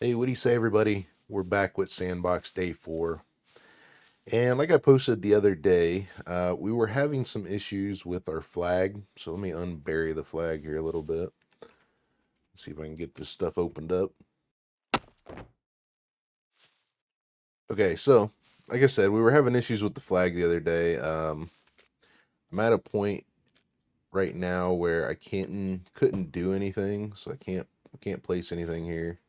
Hey, what do you say, everybody? We're back with Sandbox Day 4. And like I posted the other day, we were having some issues with our flag. So let me unbury the flag here a little bit. See if I can get this stuff opened up. Okay, so like I said, we were having issues with the flag the other day. I'm at a point right now where I couldn't do anything, so I can't place anything here.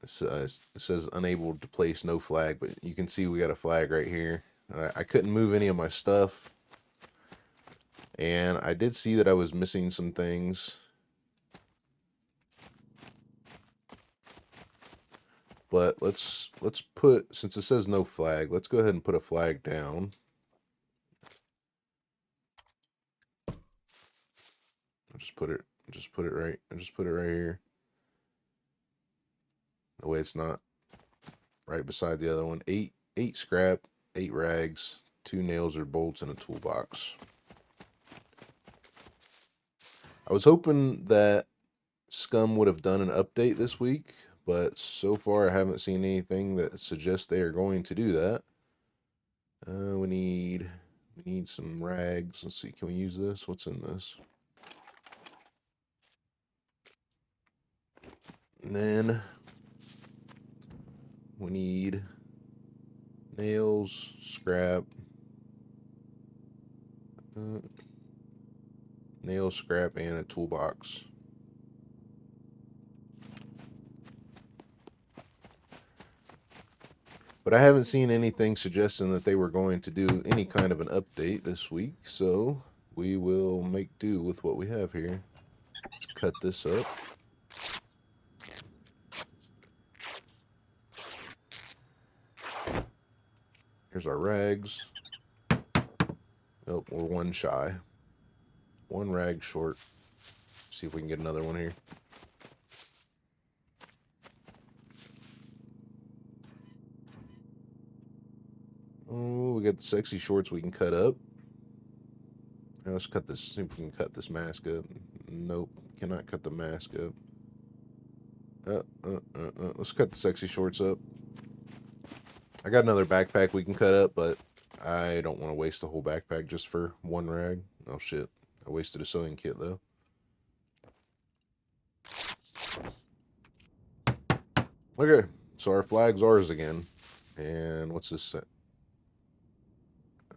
It says unable to place no flag, but you can see we got a flag right here. I couldn't move any of my stuff, and I did see that I was missing some things. But let's put, since it says no flag, let's go ahead and put a flag down. I'll just put it right here. The way it's not right beside the other one. Eight scrap, 8 rags, 2 nails or bolts, and a toolbox. I was hoping that SCUM would have done an update this week, but so far I haven't seen anything that suggests they are going to do that. We need some rags. Let's see, can we use this? What's in this? And then we need nails, scrap, nails, scrap, and a toolbox. But I haven't seen anything suggesting that they were going to do any kind of an update this week, so we will make do with what we have here. Let's cut this up. Here's our rags. Nope, we're one shy. One rag short. See if we can get another one here. Oh, we got the sexy shorts we can cut up. Now let's cut this. See if we can cut this mask up. Nope, cannot cut the mask up. Let's cut the sexy shorts up. I got another backpack we can cut up, but I don't want to waste the whole backpack just for one rag. Oh shit, I wasted a sewing kit though. Okay, so our flag's ours again. And what's this set?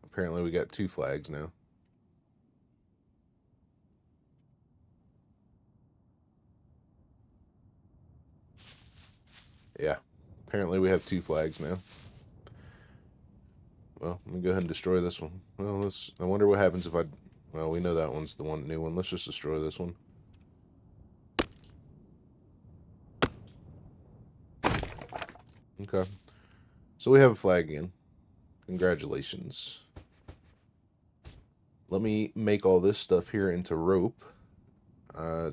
Apparently we got 2 flags now. Yeah, apparently we have 2 flags now. Well, let me go ahead and destroy this one. Well, I wonder what happens if I... Well, we know that one's the new one. Let's just destroy this one. Okay. So we have a flag again. Congratulations. Let me make all this stuff here into rope,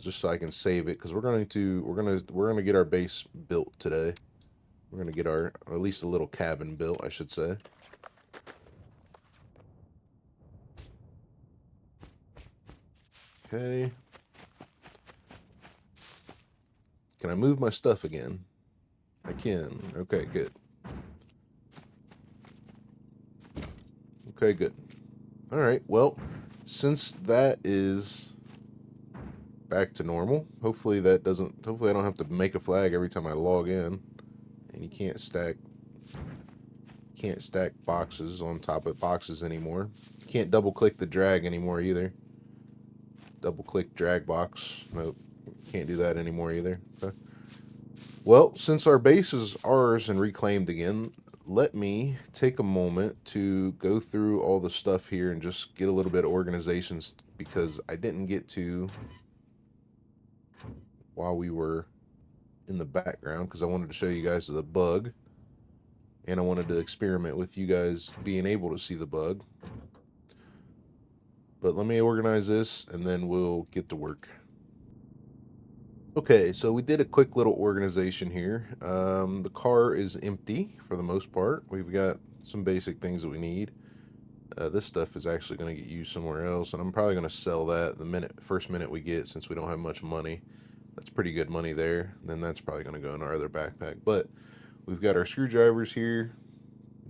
just so I can save it, because we're gonna get our base built today. We're gonna get or at least a little cabin built, I should say. Okay. Can I move my stuff again? I can. Okay, good. Okay, good. All right. Well, since that is back to normal, hopefully I don't have to make a flag every time I log in. And you can't stack boxes on top of boxes anymore. You can't double click the drag anymore either. Double click drag box. Nope. Can't do that anymore either. Okay. Well, since our base is ours and reclaimed again, let me take a moment to go through all the stuff here and just get a little bit of organization, because I didn't get to while we were in the background, because I wanted to show you guys the bug, and I wanted to experiment with you guys being able to see the bug. But let me organize this and then we'll get to work. Okay, so we did a quick little organization here. The car is empty for the most part. We've got some basic things that we need. This stuff is actually going to get used somewhere else, and I'm probably going to sell that the first minute we get, since we don't have much money. That's pretty good money there. Then that's probably going to go in our other backpack. But we've got our screwdrivers here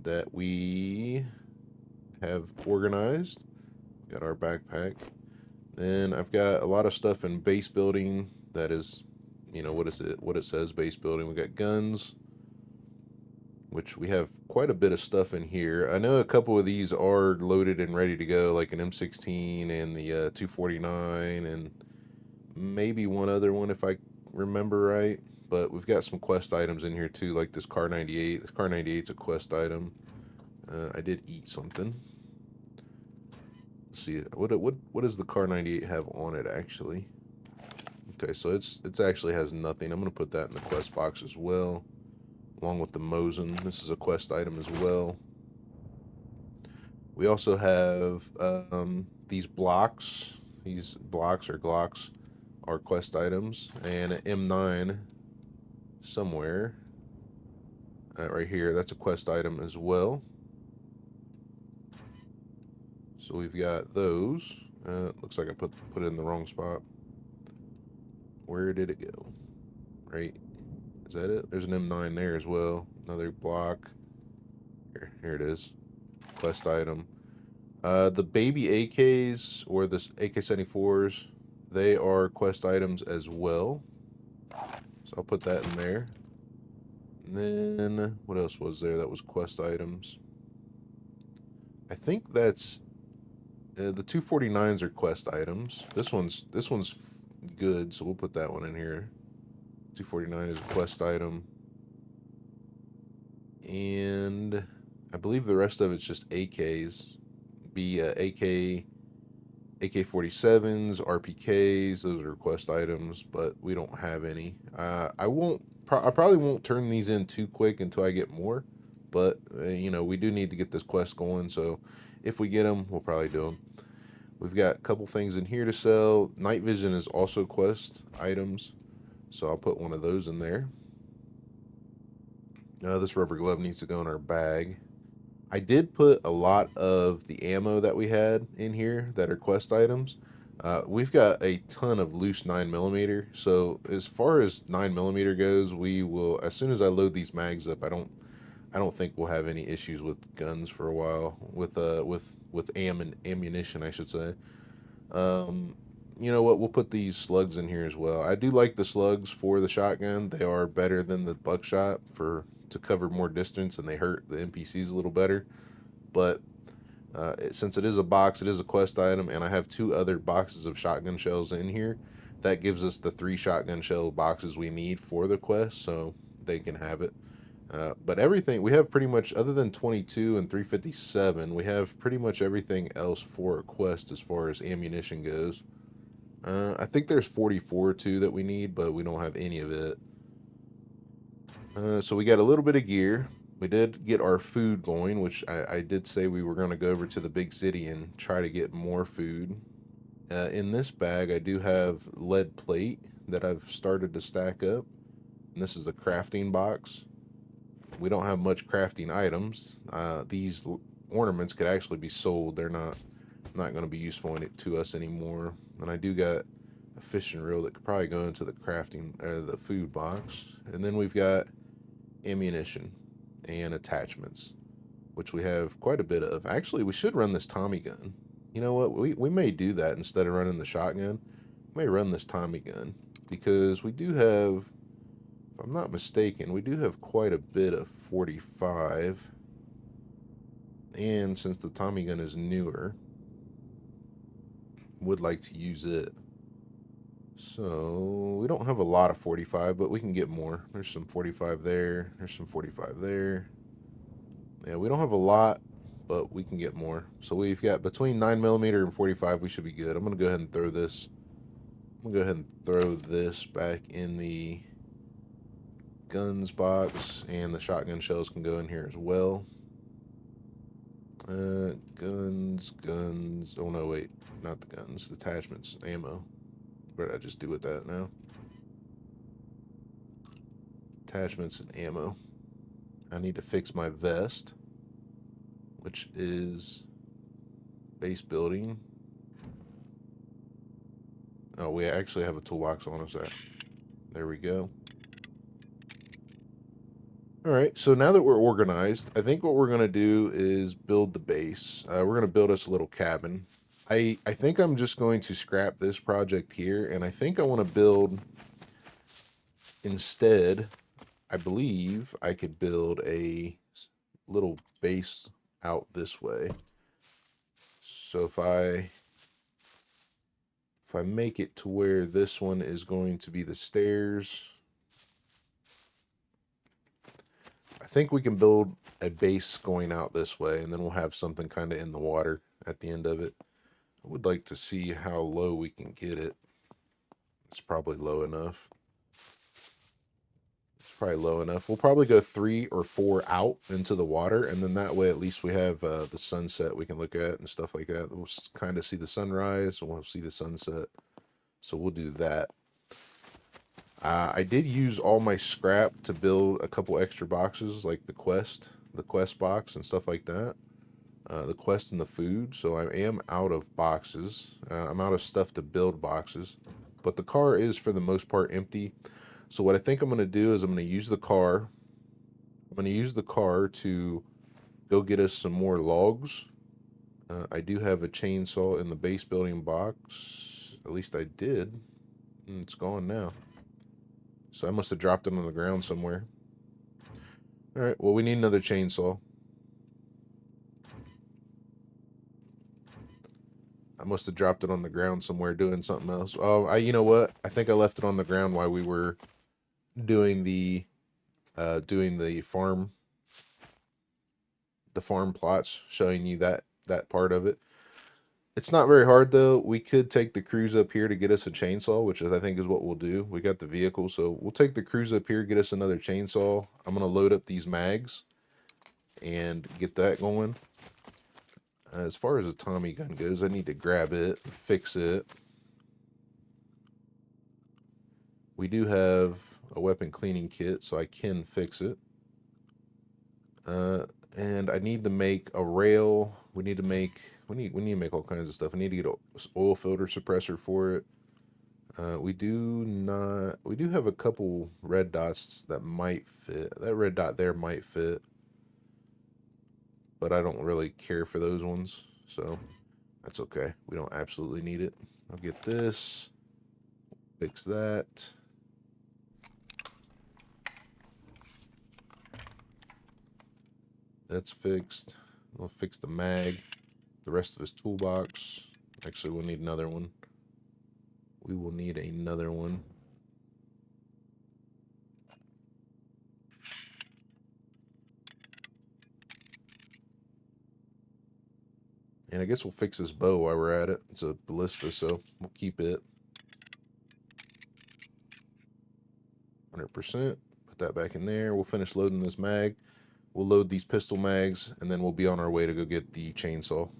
that we have organized. Got our backpack. Then I've got a lot of stuff in base building that is, you know, what it says, base building. We got guns, which we have quite a bit of stuff in here. I know a couple of these are loaded and ready to go, like an M16 and the 249 and maybe one other one if I remember right. But we've got some quest items in here too, like this Car 98. This Car 98 is a quest item. I did eat something. Let's see, what does the Car 98 have on it actually? Okay, so it's actually has nothing. I'm gonna put that in the quest box as well, along with the Mosin. This is a quest item as well. We also have these blocks. These blocks or Glocks are quest items, and an M9 somewhere right here. That's a quest item as well. So we've got those. Looks like I put it in the wrong spot. Where did it go? Right. Is that it? There's an M9 there as well. Another block. Here it is. Quest item. The baby AKs or the AK-74s, they are quest items as well. So I'll put that in there. And then what else was there that was quest items? I think that's the 249s are quest items. This one's good, so we'll put that one in here. 249 is a quest item. And I believe the rest of it's just AKs. AK-47s, RPKs, those are quest items, but we don't have any. I probably won't turn these in too quick until I get more, but you know, we do need to get this quest going, so if we get them, we'll probably do them. We've got a couple things in here to sell. Night vision is also quest items, so I'll put one of those in there. This rubber glove needs to go in our bag. I did put a lot of the ammo that we had in here that are quest items. We've got a ton of loose 9mm, so as far as 9mm goes, we will, as soon as I load these mags up, I don't think we'll have any issues with guns for a while, with ammunition, I should say. You know what, we'll put these slugs in here as well. I do like the slugs for the shotgun. They are better than the buckshot to cover more distance, and they hurt the NPCs a little better. But since it is a box, it is a quest item, and I have 2 other boxes of shotgun shells in here. That gives us the 3 shotgun shell boxes we need for the quest, so they can have it. But everything, we have pretty much, other than 22 and 357, we have pretty much everything else for a quest as far as ammunition goes. I think there's 44 too that we need, but we don't have any of it. So we got a little bit of gear. We did get our food going, which I did say we were going to go over to the big city and try to get more food. In this bag, I do have lead plate that I've started to stack up. And this is the crafting box. We don't have much crafting items. These ornaments could actually be sold. They're not going to be useful to us anymore. And I do got a fishing reel that could probably go into the crafting, the food box. And then we've got ammunition and attachments, which we have quite a bit of. Actually, we should run this Tommy gun. You know what? We may do that instead of running the shotgun. We may run this Tommy gun because we do have, if I'm not mistaken, we do have quite a bit of 45. And since the Tommy gun is newer, would like to use it. So we don't have a lot of 45, but we can get more. There's some 45 there. There's some 45 there. Yeah, we don't have a lot, but we can get more. So we've got between 9mm and 45. We should be good. I'm going to go ahead and throw this. I'm going to go ahead and throw this back in the guns box, and the shotgun shells can go in here as well. Guns. Oh no, wait, not the guns. Attachments, ammo. What did I just do with that now? Attachments and ammo. I need to fix my vest, which is base building. Oh, we actually have a toolbox on us. There we go. All right, so now that we're organized, I think what we're going to do is build the base. We're going to build us a little cabin. I think I'm just going to scrap this project here, and I think I want to build, instead, I believe I could build a little base out this way. So if I make it to where this one is going to be the stairs, I think we can build a base going out this way, and then we'll have something kind of in the water at the end of it. I would like to see how low we can get it. It's probably low enough. It's probably low enough. We'll probably go 3 or 4 out into the water, and then that way at least we have the sunset we can look at and stuff like that. We'll kind of see the sunrise, and we'll see the sunset. So we'll do that. I did use all my scrap to build a couple extra boxes, like the quest box and stuff like that. The quest and the food, so I am out of boxes. I'm out of stuff to build boxes, but the car is for the most part empty. So what I think I'm going to do is I'm going to use the car. I'm going to use the car to go get us some more logs. I do have a chainsaw in the base building box. At least I did. It's gone now. So I must have dropped it on the ground somewhere. Alright, well, we need another chainsaw. I must have dropped it on the ground somewhere doing something else. Oh, you know what? I think I left it on the ground while we were doing the farm plots, showing you that part of it. It's not very hard though. We could take the crews up here to get us a chainsaw, which I think is what we'll do. We got the vehicle, so we'll take the crews up here, get us another chainsaw. I'm gonna load up these mags and get that going. As far as a Tommy gun goes, I need to grab it, fix it. We do have a weapon cleaning kit, so I can fix it. And I need to make a rail. We need to make all kinds of stuff. I need to get an oil filter suppressor for it. We do have a couple red dots that might fit. That red dot there might fit, but I don't really care for those ones, so that's okay. We don't absolutely need it. I'll get this, fix that. That's fixed. We'll fix the mag, the rest of his toolbox. Actually, we'll need another one. We will need another one. And I guess we'll fix this bow while we're at it. It's a ballista, so we'll keep it. 100%. Put that back in there. We'll finish loading this mag. We'll load these pistol mags, and then we'll be on our way to go get the chainsaw.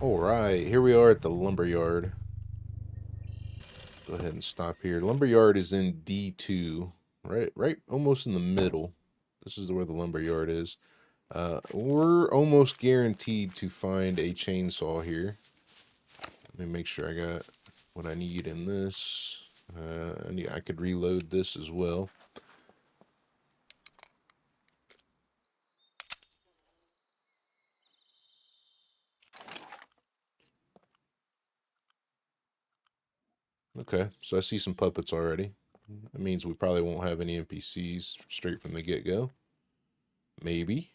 Alright, here we are at the lumberyard. Go ahead and stop here. Lumberyard is in D2, right almost in the middle. This is where the lumberyard is. We're almost guaranteed to find a chainsaw here. Let me make sure I got what I need in this. I could reload this as well. Okay, so I see some puppets already. That means we probably won't have any NPCs straight from the get-go. Maybe.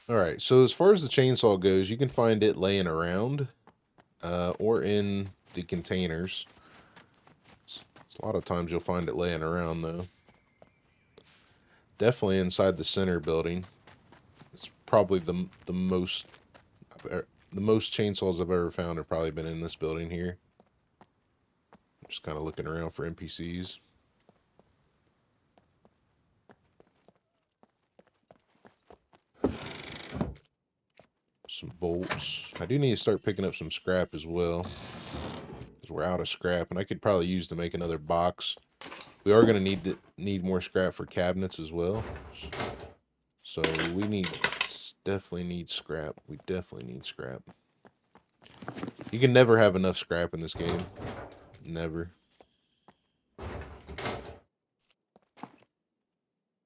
Alright, so as far as the chainsaw goes, you can find it laying around or in the containers. A lot of times you'll find it laying around though. Definitely inside the center building. It's probably the most chainsaws I've ever found have probably been in this building here. Just kind of looking around for NPCs. Some bolts. I do need to start picking up some scrap as well, because we're out of scrap, and I could probably use to make another box. We are going to need more scrap for cabinets as well. So we definitely need scrap. We definitely need scrap. You can never have enough scrap in this game. Never. I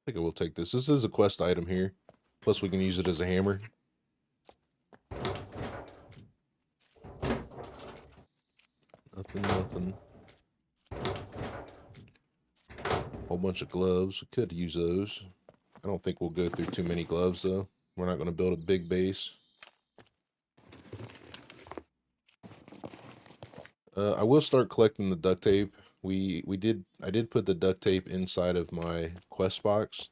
think I will take this. This is a quest item here. Plus we can use it as a hammer. Nothing. Whole bunch of gloves. We could use those. I don't think we'll go through too many gloves though. We're not going to build a big base. I will start collecting the duct tape. I did put the duct tape inside of my quest box.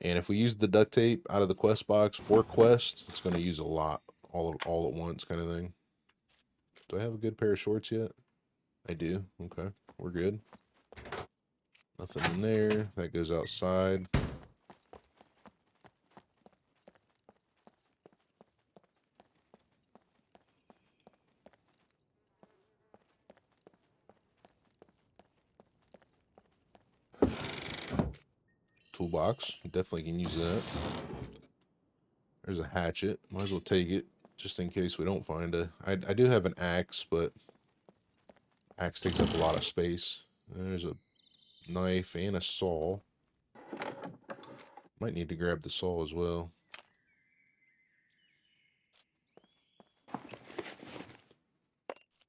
And if we use the duct tape out of the quest box for quests, it's going to use a lot, all at once kind of thing. Do I have a good pair of shorts yet? I do. Okay, we're good. Nothing in there. That goes outside. Toolbox. Definitely can use that. There's a hatchet. Might as well take it just in case we don't find a... I do have an axe, but axe takes up a lot of space. There's a knife and a saw. Might need to grab the saw as well.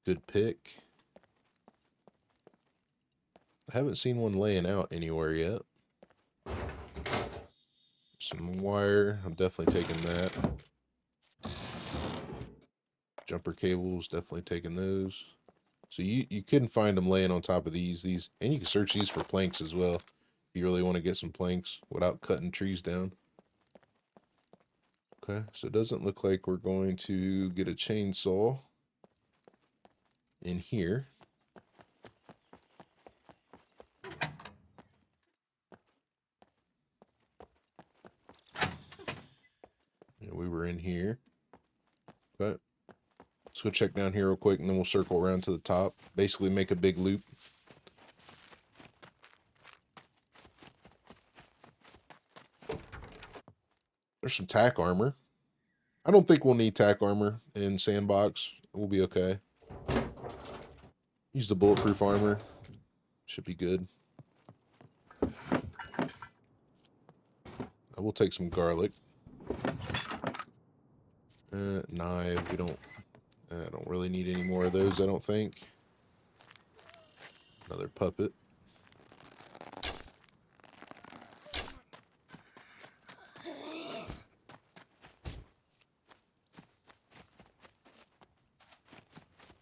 Good pick. I haven't seen one laying out anywhere yet. Some wire. I'm definitely taking that. Jumper cables. Definitely taking those. So you couldn't find them laying on top of these. And you can search these for planks as well. If you really want to get some planks without cutting trees down. Okay, so it doesn't look like we're going to get a chainsaw in here. Yeah, we were in here. Okay. Let's go check down here real quick, and then we'll circle around to the top. Basically make a big loop. There's some tack armor. I don't think we'll need tack armor in Sandbox. We'll be okay. Use the bulletproof armor. Should be good. I will take some garlic. Knife. I don't really need any more of those, I don't think. Another puppet.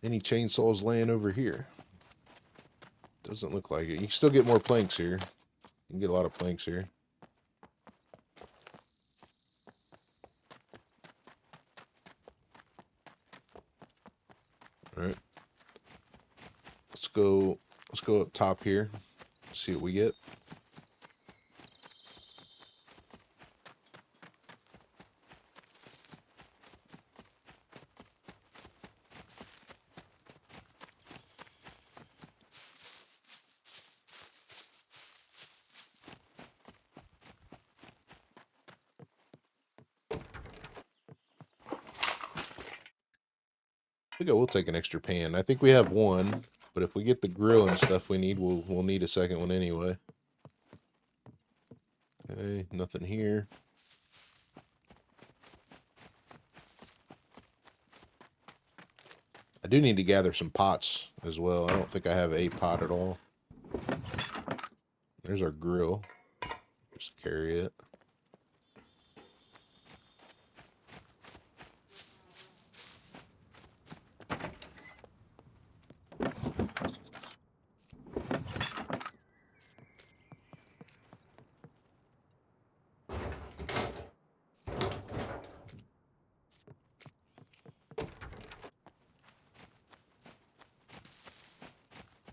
Any chainsaws laying over here? Doesn't look like it. You can still get more planks here. You can get a lot of planks here. Alright. Let's go up top here. See what we get. I think I will take an extra pan. I think we have one, but if we get the grill and stuff we need, we'll need a second one anyway. Okay, nothing here. I do need to gather some pots as well. I don't think I have a pot at all. There's our grill. Just carry it.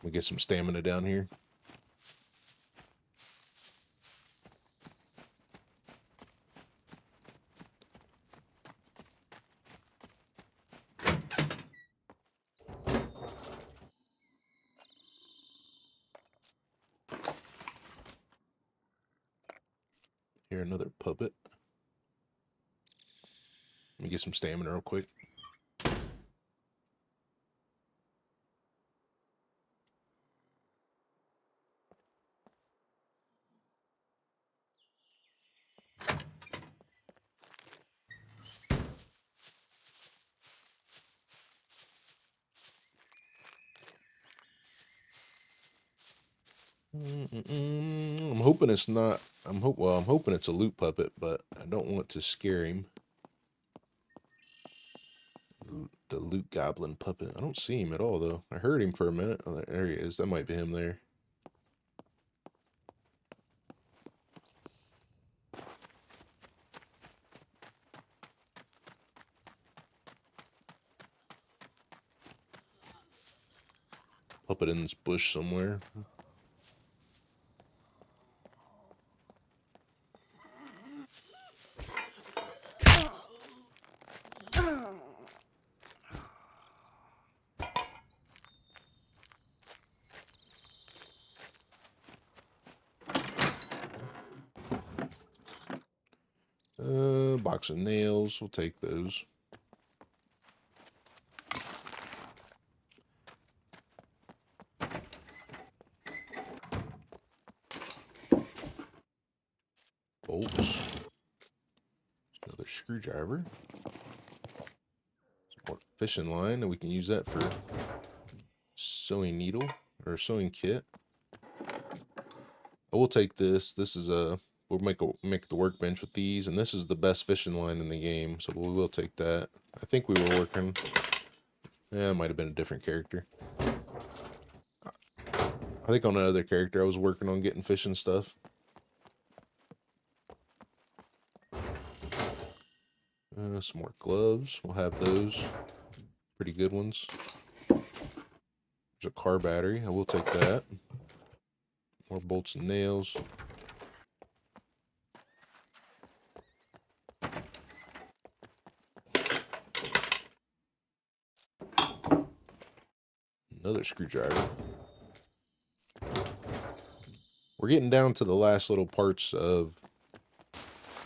We get some stamina down here. Here, another puppet. Let me get some stamina real quick. I'm hoping it's not. I'm hoping it's a loot puppet, but I don't want to scare him. The loot goblin puppet. I don't see him at all though. I heard him for a minute. Oh, there he is. That might be him there. Puppet in this bush somewhere. Box of nails. We'll take those. Bolts. Another screwdriver. Some more fishing line, and we can use that for sewing needle or sewing kit. I will take this. This is we'll make the workbench with these, and this is the best fishing line in the game, so we will take that. I think we were working. Yeah, it might have been a different character. I think on another character I was working on getting fishing stuff. Some more gloves. We'll have those. Pretty good ones. There's a car battery. I will take that. More bolts and nails. Another screwdriver. We're getting down to the last little parts of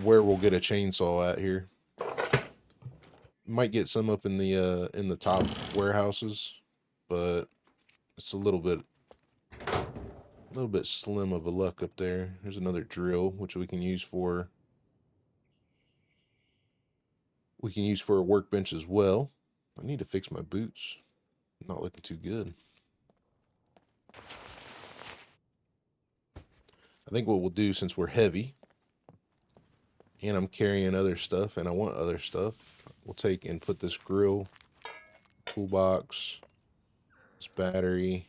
where we'll get a chainsaw at here. Might get some up in the top warehouses, but it's a little bit slim of a luck up there. There's another drill which we can use for a workbench as well. I need to fix my boots. Not looking too good. I think what we'll do, since we're heavy and I'm carrying other stuff and I want other stuff, we'll take and put this grill, toolbox, this battery,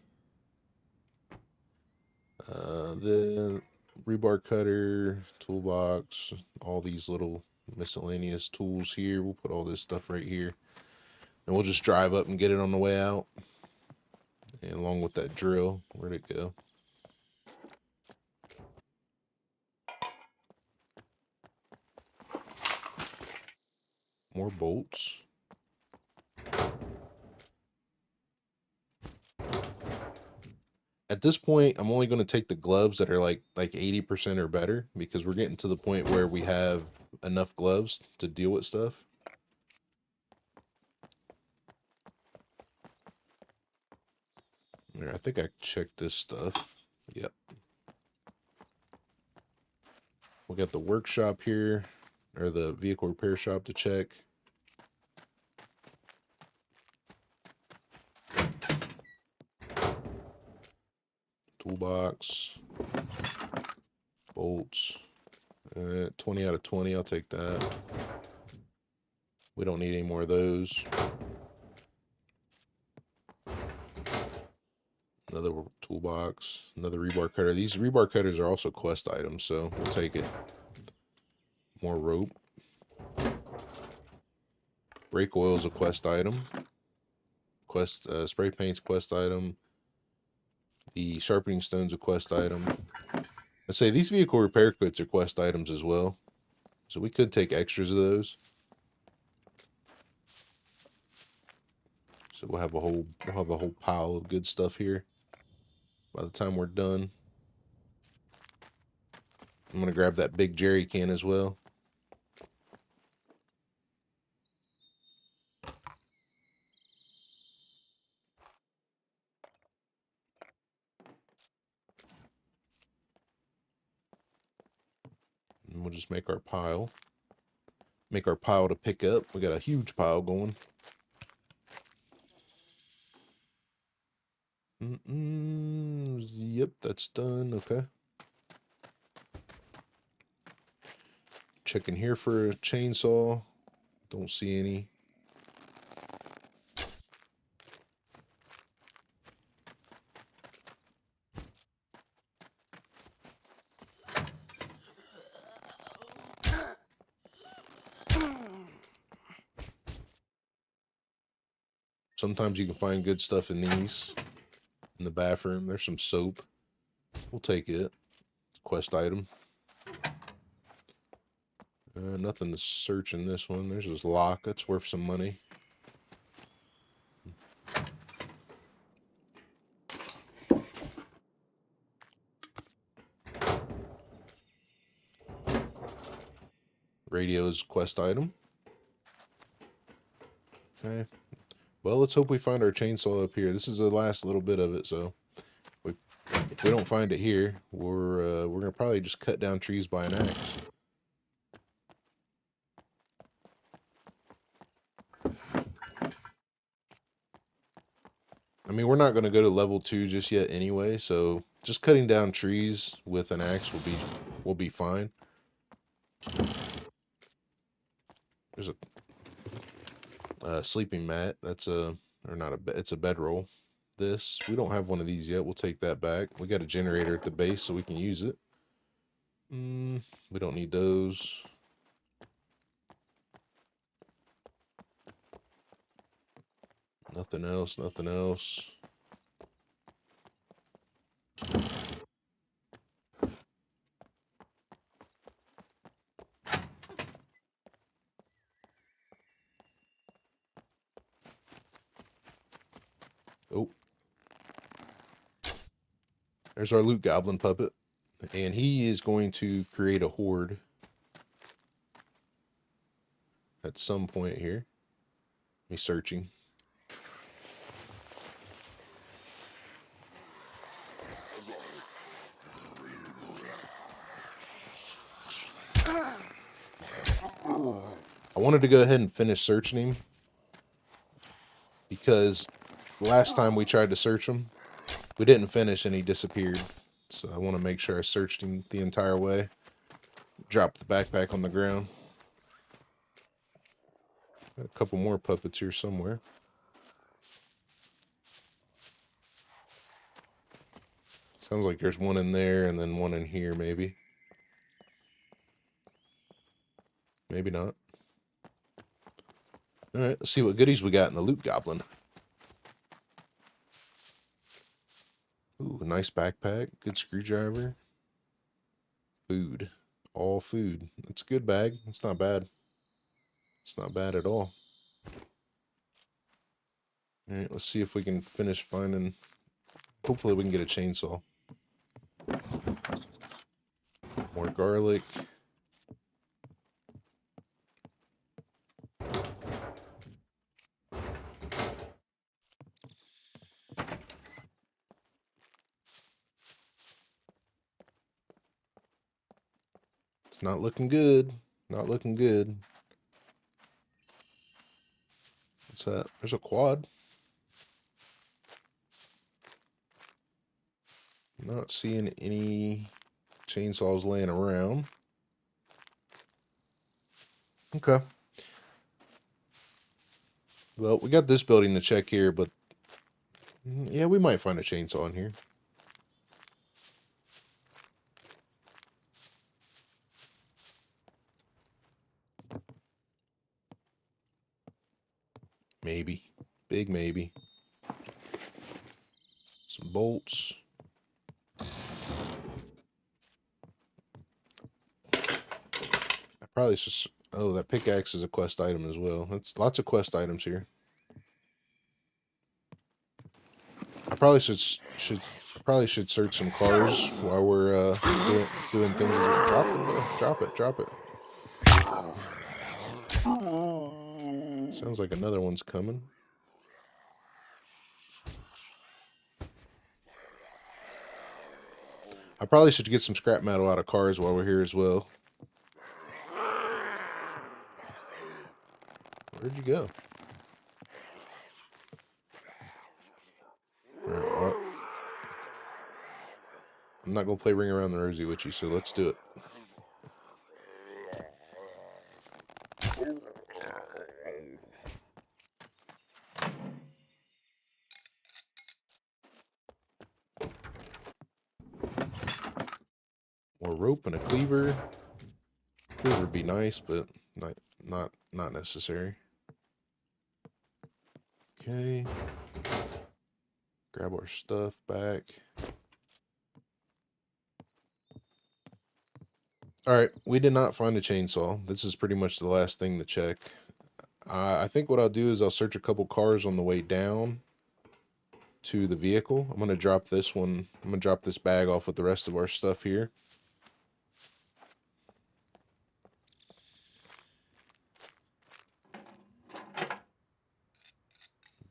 the rebar cutter, toolbox, all these little miscellaneous tools here. We'll put all this stuff right here, and we'll just drive up and get it on the way out. And along with that drill, where'd it go? More bolts. At this point, I'm only going to take the gloves that are like 80% or better, because we're getting to the point where we have enough gloves to deal with stuff. There, I think I checked this stuff. Yep. We got the workshop here, or the vehicle repair shop to check. Toolbox, bolts, 20 out of 20, I'll take that. We don't need any more of those. Another toolbox, another rebar cutter. These rebar cutters are also quest items, so we'll take it. More rope. Brake oil is a quest item. Quest spray paint's quest item. The sharpening stone's a quest item. I say these vehicle repair kits are quest items as well, so we could take extras of those. So we'll have a whole pile of good stuff here by the time we're done. I'm going to grab that big jerry can as well. And we'll just make our pile. Make our pile to pick up. We got a huge pile going. Yep, that's done. Okay. Checking here for a chainsaw. Don't see any. Sometimes you can find good stuff in these. In the bathroom, there's some soap. We'll take it. It's a quest item. Nothing to search in this one. There's this lock. That's worth some money. Radio's quest item. Okay. Well, let's hope we find our chainsaw up here. This is the last little bit of it, so if we don't find it here, we're gonna probably just cut down trees by an axe. I mean, we're not gonna go to level 2 just yet anyway, so just cutting down trees with an axe will be fine. There's a sleeping mat. That's or not a bed. It's a bedroll. This, we don't have one of these yet. We'll take that back. We got a generator at the base, so we can use it. We don't need those. Nothing else. Nothing else. Oh. There's our loot goblin puppet. And he is going to create a horde at some point here. He's searching. I wanted to go ahead and finish searching him because last time we tried to search him, we didn't finish and he disappeared. So I want to make sure I searched him the entire way. Drop the backpack on the ground. Got a couple more puppets here somewhere. Sounds like there's one in there and then one in here maybe. Maybe not. Alright, let's see what goodies we got in the loot goblin. Ooh, a nice backpack. Good screwdriver. Food. All food. It's a good bag. It's not bad. It's not bad at all. Alright, let's see if we can finish finding... Hopefully we can get a chainsaw. More garlic. It's not looking good. Not looking good. What's that? There's a quad. Not seeing any chainsaws laying around. Okay. Well, we got this building to check here, but yeah, we might find a chainsaw in here. Maybe. Big maybe. Some bolts. I probably should... Oh, that pickaxe is a quest item as well. That's lots of quest items here. I probably should Probably should search some cars while we're doing things. Drop it. Sounds like another one's coming. I probably should get some scrap metal out of cars while we're here as well. Where'd you go? All right, well, I'm not going to play Ring Around the Rosie with you, so let's do it. More rope and a cleaver. Cleaver would be nice, but not necessary. Okay. Grab our stuff back. Alright, we did not find a chainsaw. This is pretty much the last thing to check. I think what I'll do is I'll search a couple cars on the way down to the vehicle. I'm going to drop this one. I'm going to drop this bag off with the rest of our stuff here.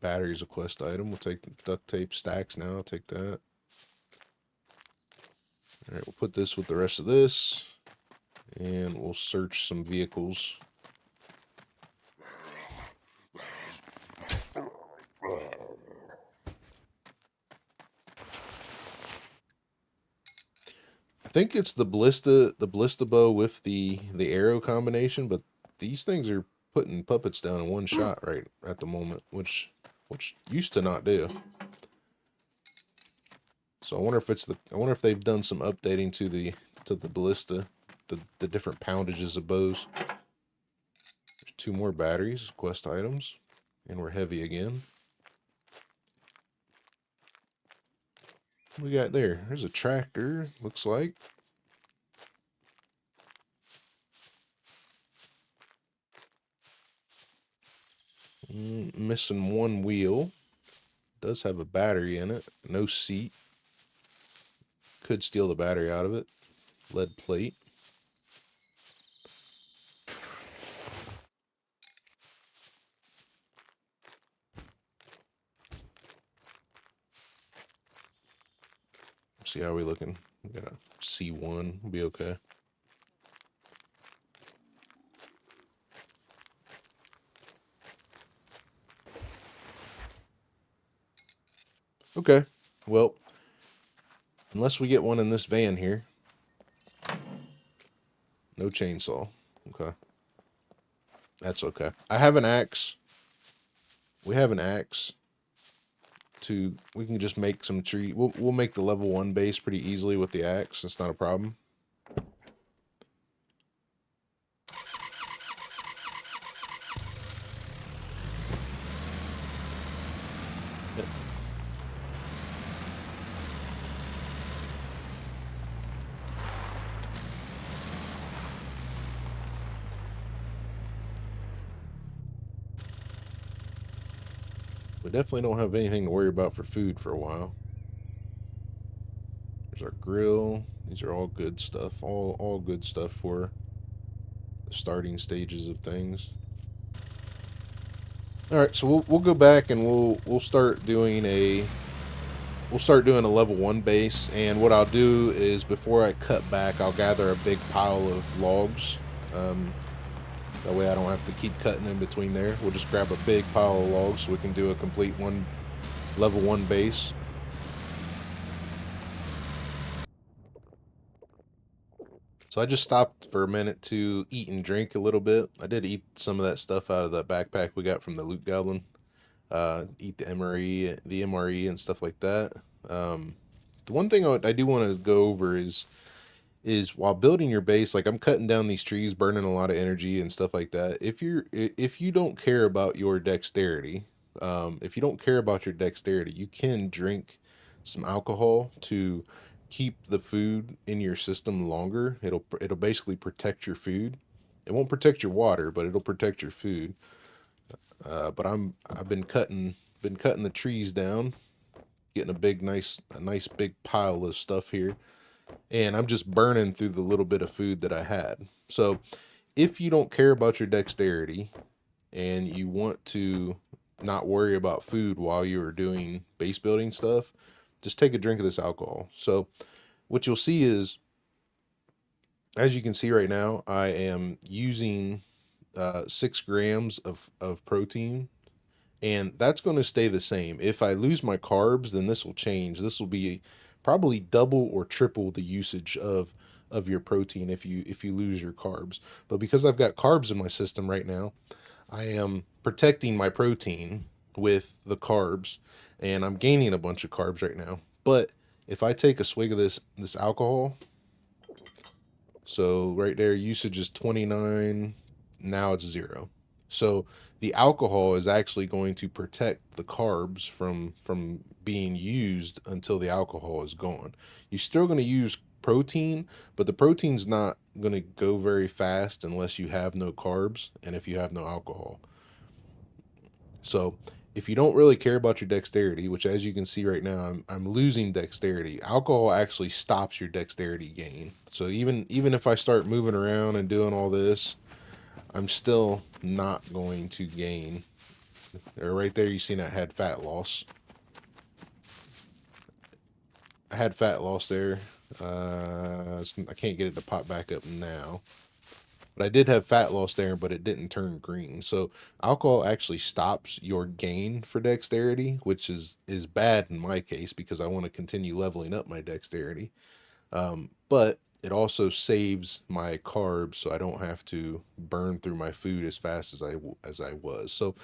Batteries a quest item. We'll take duct tape stacks now. I'll take that. Alright, we'll put this with the rest of this. And we'll search some vehicles. I think it's the ballista bow with the AIRO combination, but these things are putting puppets down in one shot right at the moment, which used to not do. So I wonder if they've done some updating to the ballista, the different poundages of bows. There's 2 more batteries, quest items, and we're heavy again. What we got there? There's a tractor, looks like. Missing 1 wheel. Does have a battery in it. No seat. Could steal the battery out of it. Lead plate. See how we looking? We got a C1. We'll be okay. Okay. Well, unless we get one in this van here. No chainsaw. Okay. That's okay. I have an axe. We have an axe. We can just make some tree. We'll make the level 1 base pretty easily with the axe. It's not a problem. We definitely don't have anything to worry about for food for a while. There's our grill. These are all good stuff. All good stuff for the starting stages of things. All right, so we'll go back and we'll start doing a level 1 base. And what I'll do is before I cut back, I'll gather a big pile of logs. That way I don't have to keep cutting in between there. We'll just grab a big pile of logs so we can do a complete level 1 base. So I just stopped for a minute to eat and drink a little bit. I did eat some of that stuff out of the backpack we got from the loot goblin. Eat the MRE and stuff like that. The one thing I do want to go over is while building your base, like I'm cutting down these trees, burning a lot of energy and stuff like that. If you don't care about your dexterity, you can drink some alcohol to keep the food in your system longer. It'll basically protect your food. It won't protect your water, but it'll protect your food. But I've been cutting the trees down. getting a nice big pile of stuff here, and I'm just burning through the little bit of food that I had. So if you don't care about your dexterity and you want to not worry about food while you are doing base building stuff, just take a drink of this alcohol. So what you'll see is, as you can see right now, I am using 6 grams of protein, and that's going to stay the same. If I lose my carbs, then this will change. This will be probably double or triple the usage of your protein if you lose your carbs. But because I've got carbs in my system right now, I am protecting my protein with the carbs, and I'm gaining a bunch of carbs right now. But if I take a swig of this alcohol, so right there, usage is 29, now it's 0. So the alcohol is actually going to protect the carbs from being used until the alcohol is gone. You're still going to use protein, but the protein's not going to go very fast unless you have no carbs and if you have no alcohol. So if you don't really care about your dexterity, which as you can see right now, I'm losing dexterity. Alcohol actually stops your dexterity gain. So even if I start moving around and doing all this, I'm still not going to gain. Right there, you seen I had fat loss. I had fat loss there. I can't get it to pop back up now. But I did have fat loss there, but it didn't turn green. So alcohol actually stops your gain for dexterity, which is bad in my case because I want to continue leveling up my dexterity. But it also saves my carbs, so I don't have to burn through my food as fast as I was. So,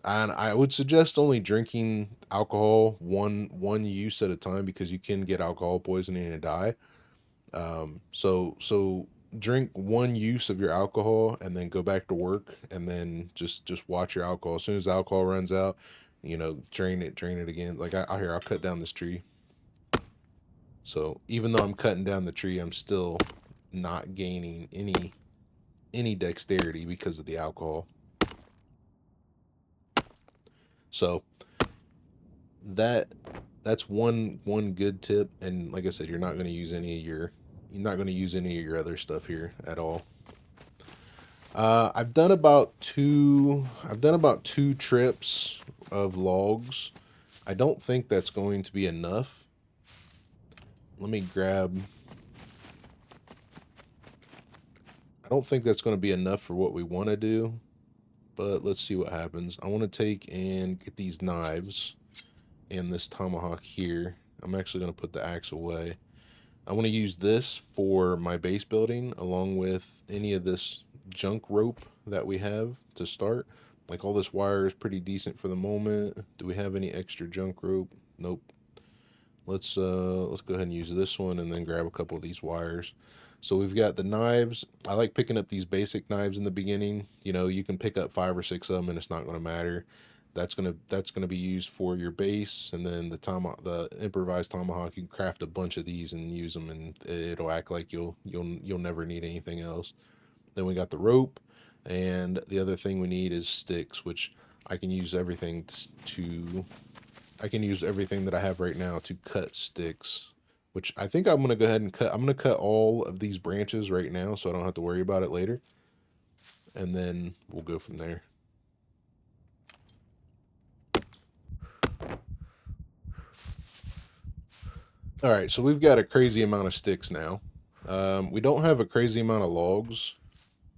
and I would suggest only drinking alcohol one use at a time because you can get alcohol poisoning and die. So drink one use of your alcohol and then go back to work, and then just watch your alcohol. As soon as the alcohol runs out, drain it again. Like I'll cut down this tree. So even though I'm cutting down the tree, I'm still not gaining any dexterity because of the alcohol. So that's one good tip. And like I said, you're not going to use any of your other stuff here at all. I've done about two trips of logs. I don't think that's going to be enough. Let me grab. I don't think that's going to be enough for what we want to do, but let's see what happens. I want to take and get these knives and this tomahawk here. I'm actually going to put the axe away. I want to use this for my base building along with any of this junk rope that we have to start. Like all this wire is pretty decent for the moment. Do we have any extra junk rope? Nope. Let's go ahead and use this one and then grab a couple of these wires. So we've got the knives. I like picking up these basic knives in the beginning. You can pick up 5 or 6 of them and it's not going to matter. That's gonna be used for your base, and then the improvised tomahawk. You can craft a bunch of these and use them, and it'll act like you'll never need anything else. Then we got the rope, and the other thing we need is sticks, which I can use everything that I have right now to cut sticks. Which I think I'm gonna go ahead and cut. I'm gonna cut all of these branches right now, so I don't have to worry about it later, and then we'll go from there. All right, so we've got a crazy amount of sticks now. We don't have a crazy amount of logs,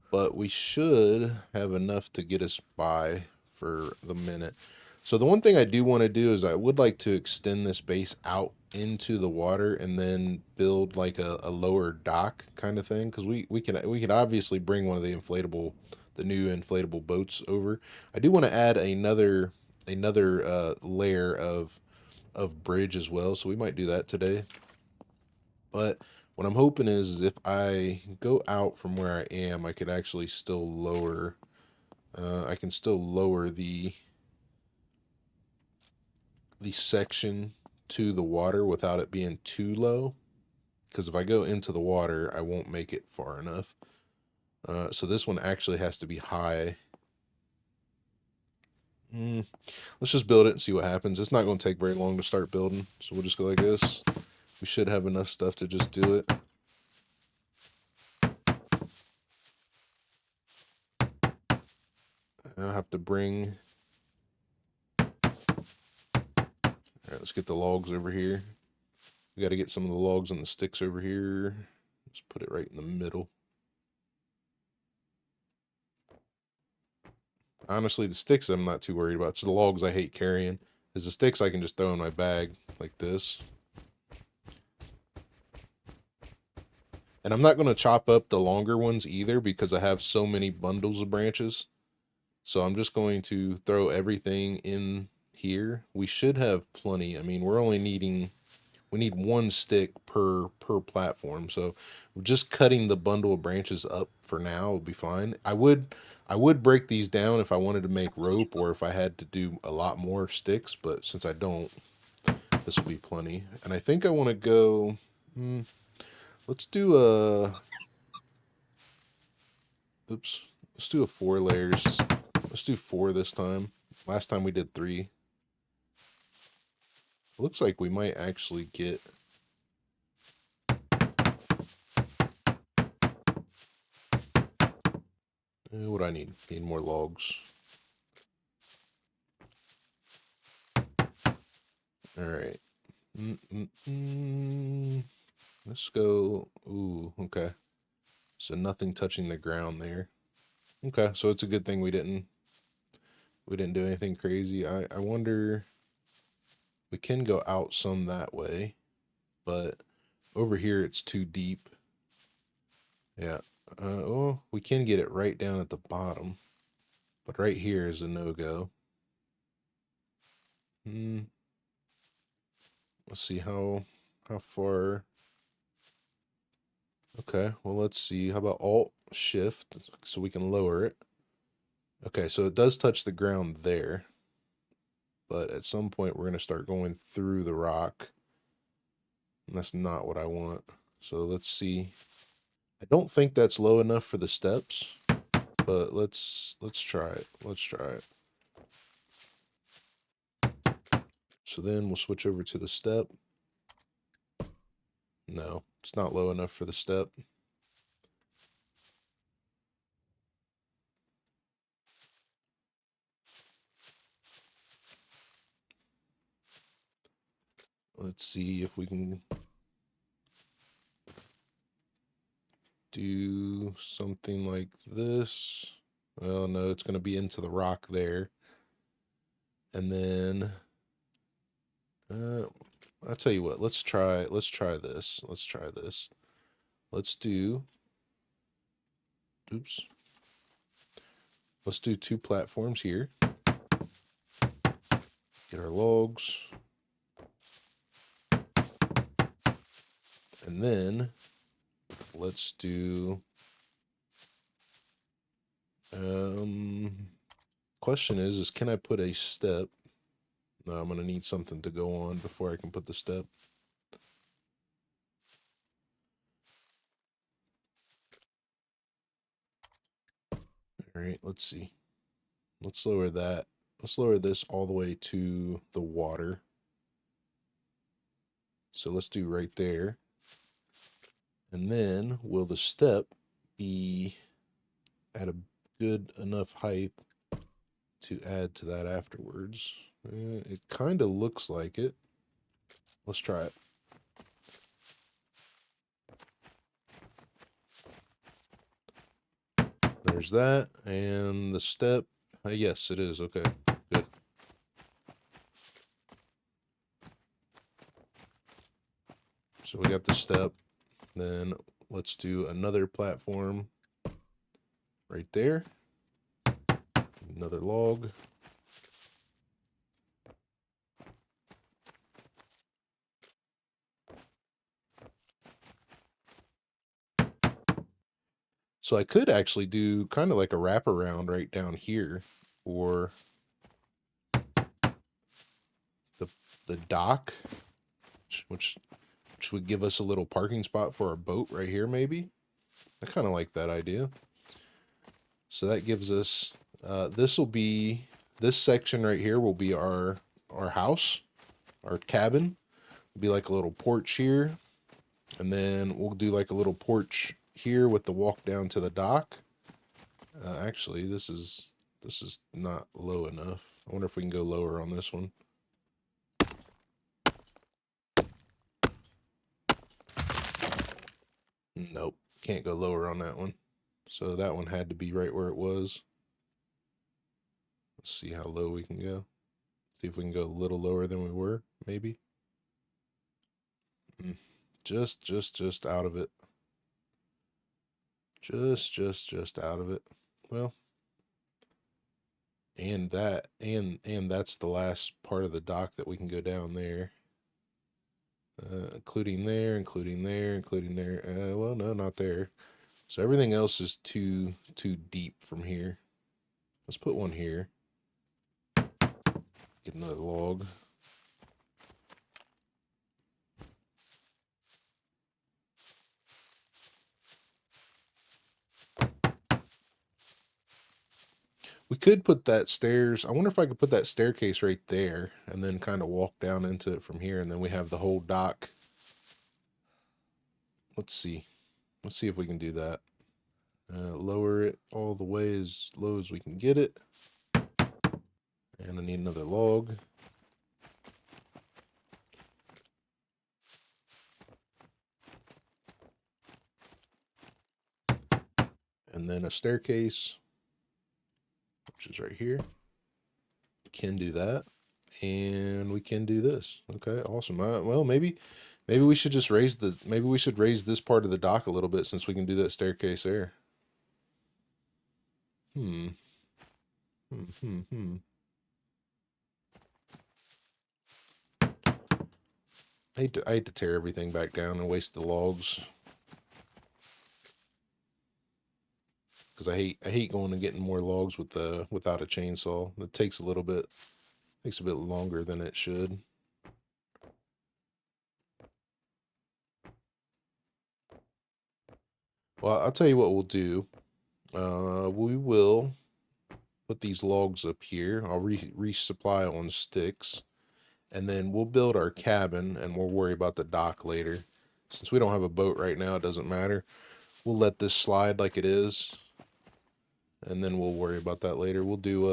but we should have enough to get us by for the minute. So the one thing I do want to do is I would like to extend this base out into the water and then build like a lower dock kind of thing, because we can obviously bring one of the new inflatable boats over. I do want to add another layer of bridge as well, so we might do that today. But what I'm hoping is if I go out from where I am, I could actually still lower I can still lower the section to the water without it being too low, because if I go into the water I won't make it far enough. So this one actually has to be high. Let's just build it and see what happens. It's not going to take very long to start building, so we'll just go like this. We should have enough stuff to just do it. I'll have to bring... Alright, let's get the logs over here. We got to get some of the logs and the sticks over here. Let's put it right in the middle. Honestly, the sticks I'm not too worried about. It's the logs I hate carrying. Is the sticks I can just throw in my bag like this. And I'm not going to chop up the longer ones either because I have so many bundles of branches. So I'm just going to throw everything in here. We should have plenty. I mean, we're only needing... We need one stick per platform, so just cutting the bundle of branches up for now will be fine. I would break these down if I wanted to make rope or if I had to do a lot more sticks, but since I don't, this will be plenty. And I think I want to go... let's do a... Oops. Let's do a 4 layers. Let's do 4 this time. Last time we did 3. Looks like we might actually get... what do I need? Need more logs. Alright. Let's go... Ooh, okay. So nothing touching the ground there. Okay, so it's a good thing we didn't do anything crazy. I wonder... We can go out some that way, but over here it's too deep. Yeah. Oh, we can get it right down at the bottom, but right here is a no-go. Let's see how far. Okay, well, let's see. How about Alt-Shift so we can lower it? Okay, so it does touch the ground there. But at some point, we're going to start going through the rock. And that's not what I want. So let's see. I don't think that's low enough for the steps. But let's try it. Let's try it. So then we'll switch over to the step. No, it's not low enough for the step. Let's see if we can do something like this. Well, no, it's going to be into the rock there. And then, I'll tell you what, let's try this. Let's try this. Let's do, oops. Let's do 2 platforms here. Get our logs. And then let's do, question is can I put a step? No, I'm going to need something to go on before I can put the step. All right, let's see. Let's lower that. Let's lower this all the way to the water. So let's do right there. And then will the step be at a good enough height to add to that afterwards? It kind of looks like it. Let's try it. There's that. And the step. Yes, it is. Okay, good. So we got the step. Then let's do another platform right there. Another log. So I could actually do kind of like a wraparound right down here for the dock, which would give us a little parking spot for our boat right here, maybe. I kind of like that idea. So that gives us, this will be this section right here will be our house, our cabin. It'll be like a little porch here, and then we'll do like a little porch here with the walk down to the dock. Actually, this is not low enough. I wonder if we can go lower on this one. Nope, can't go lower on that one. So that one had to be right where it was. Let's see how low we can go. See if we can go a little lower than we were, maybe. Just out of it. Just out of it. Well, and that's the last part of the dock that we can go down there. Including there, including there. Well, no, not there. So everything else is too deep from here. Let's put one here. Get another log. We could put that stairs. I wonder if I could put that staircase right there and then kind of walk down into it from here, and then we have the whole dock. Let's see. Let's see if we can do that. Lower it all the way as low as we can get it. And I need another log. And then a staircase, which is right here. We can do that. And we can do this. Okay, awesome. Well, maybe we should just raise this part of the dock a little bit, since we can do that staircase there. I hate to tear everything back down and waste the logs, because I hate going and getting more logs without a chainsaw. It takes a bit longer than it should. Well, I'll tell you what we'll do. We will put these logs up here. I'll resupply on sticks, and then we'll build our cabin, and we'll worry about the dock later. Since we don't have a boat right now, it doesn't matter. We'll let this slide like it is, and then we'll worry about that later. We'll do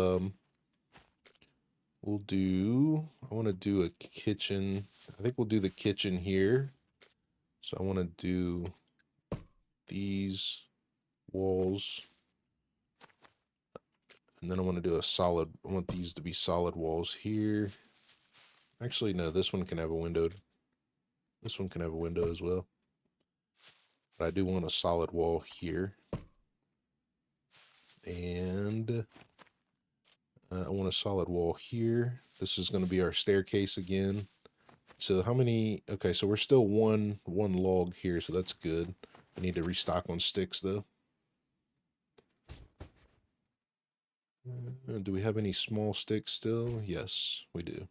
I want to do a kitchen. I think we'll do the kitchen here. So I want to do these walls, and then I want to do I want these to be solid walls here. Actually, no, this one can have a window. This one can have a window as well. But I do want a solid wall here. And I want a solid wall here. This is going to be our staircase again. So how many? Okay, so we're still one log here, so that's good. I need to restock on sticks though. Do we have any small sticks still? Yes, we do.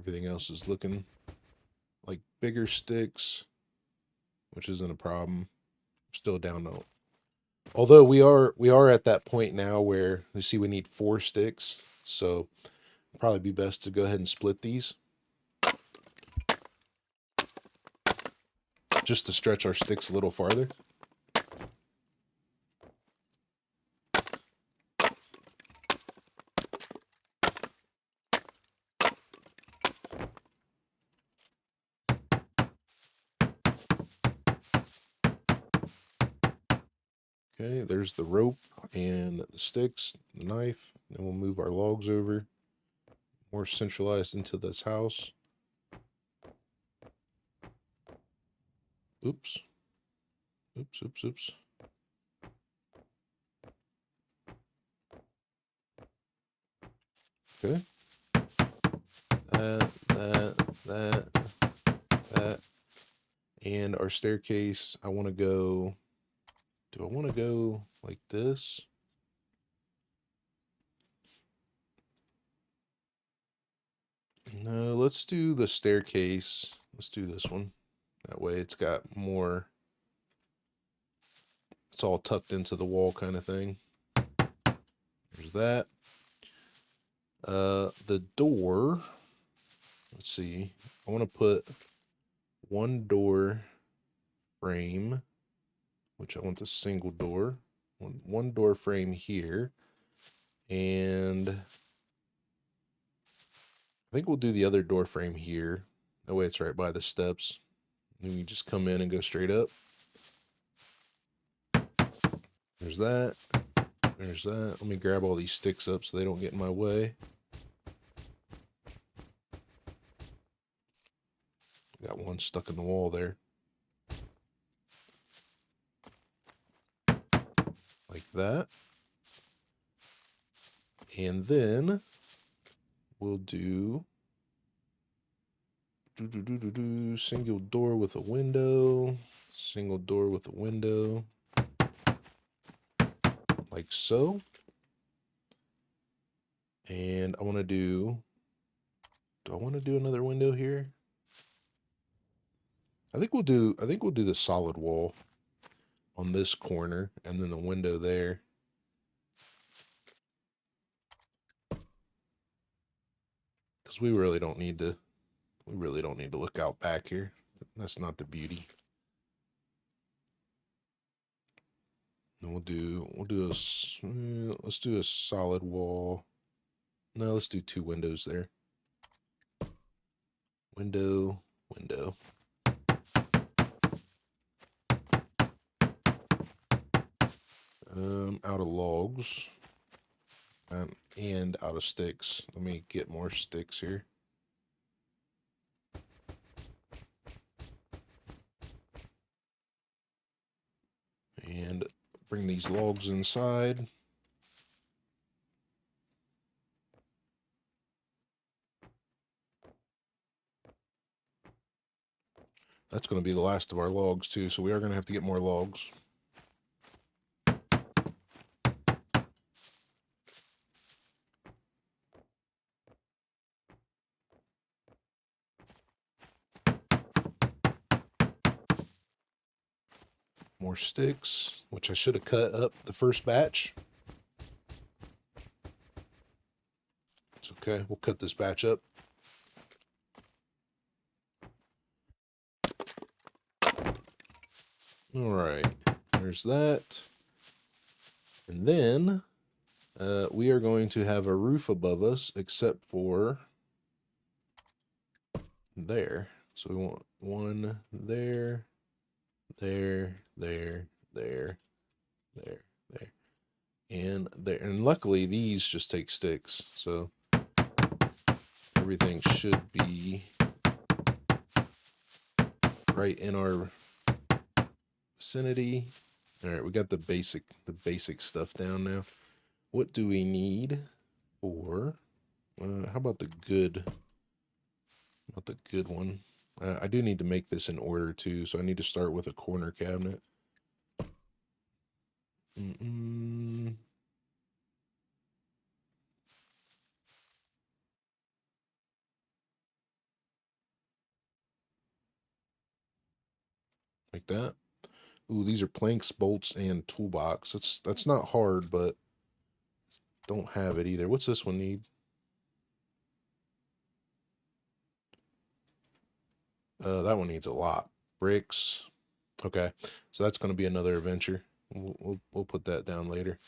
Everything else is looking like bigger sticks, which isn't a problem. We're still down though. Although we are at that point now where you see we need 4 sticks, so it'd probably be best to go ahead and split these, just to stretch our sticks a little farther. Okay, there's the rope and the sticks, the knife. Then we'll move our logs over, more centralized into this house. Oops. Oops. Okay. That. And our staircase, I want to go... Do I want to go like this? No, let's do the staircase. Let's do this one. That way it's got more It's all tucked into the wall kind of thing. There's that. The door, let's see. I want to put one door frame, which I want the single door. One door frame here. And I think we'll do the other door frame here. That way it's right by the steps. And you just come in and go straight up. There's that. There's that. Let me grab all these sticks up so they don't get in my way. Got one stuck in the wall there. Like that. And then we'll do single door with a window, single door with a window, like so. And I want to do I want to do another window here? I think we'll do the solid wall on this corner and then the window there. Because we really don't need to look out back here. That's not the beauty. And let's do a solid wall. No, let's do two windows there. Window, window. Out of logs. And out of sticks. Let me get more sticks here. And bring these logs inside. That's going to be the last of our logs too, so we are going to have to get more logs. More sticks, which I should have cut up the first batch. It's okay, we'll cut this batch up. All right, there's that. And then we are going to have a roof above us, except for there. So we want one there, there, there, there, there, there, and there. And luckily these just take sticks, so everything should be right in our vicinity. All right, we got the basic stuff down now. What do we need for how about the good one? I do need to make this in order too, so I need to start with a corner cabinet. Like that. Ooh, these are planks, bolts, and toolbox. That's not hard, but don't have it either. What's this one need? That one needs a lot. Bricks. Okay, so that's going to be another adventure. We'll put that down later.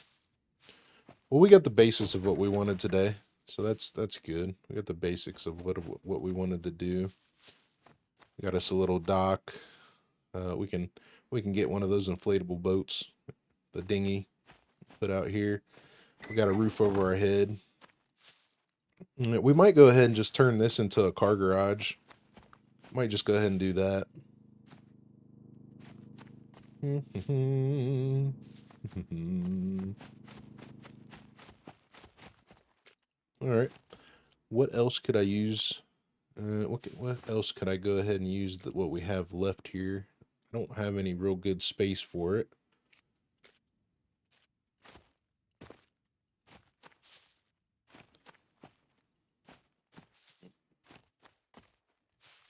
Well, we got the basis of what we wanted today, so that's good. We got the basics of what we wanted to do. We got us a little dock. We can get one of those inflatable boats, the dinghy, put out here. We got a roof over our head. We might go ahead and just turn this into a car garage. Might just go ahead and do that. All right. What else could I use? What else could I go ahead and use what we have left here? I don't have any real good space for it.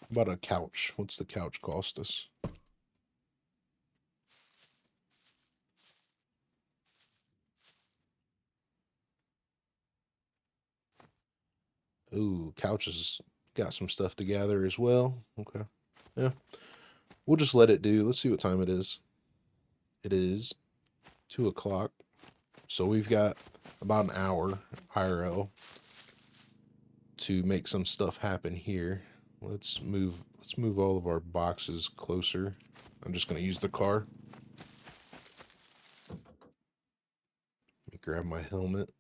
How about a couch? What's the couch cost us? Ooh, couches got some stuff to gather as well. Okay. Yeah. We'll just let it do. Let's see what time it is. It is 2 o'clock. So we've got about an hour IRL to make some stuff happen here. Let's move all of our boxes closer. I'm just going to use the car. Let me grab my helmet.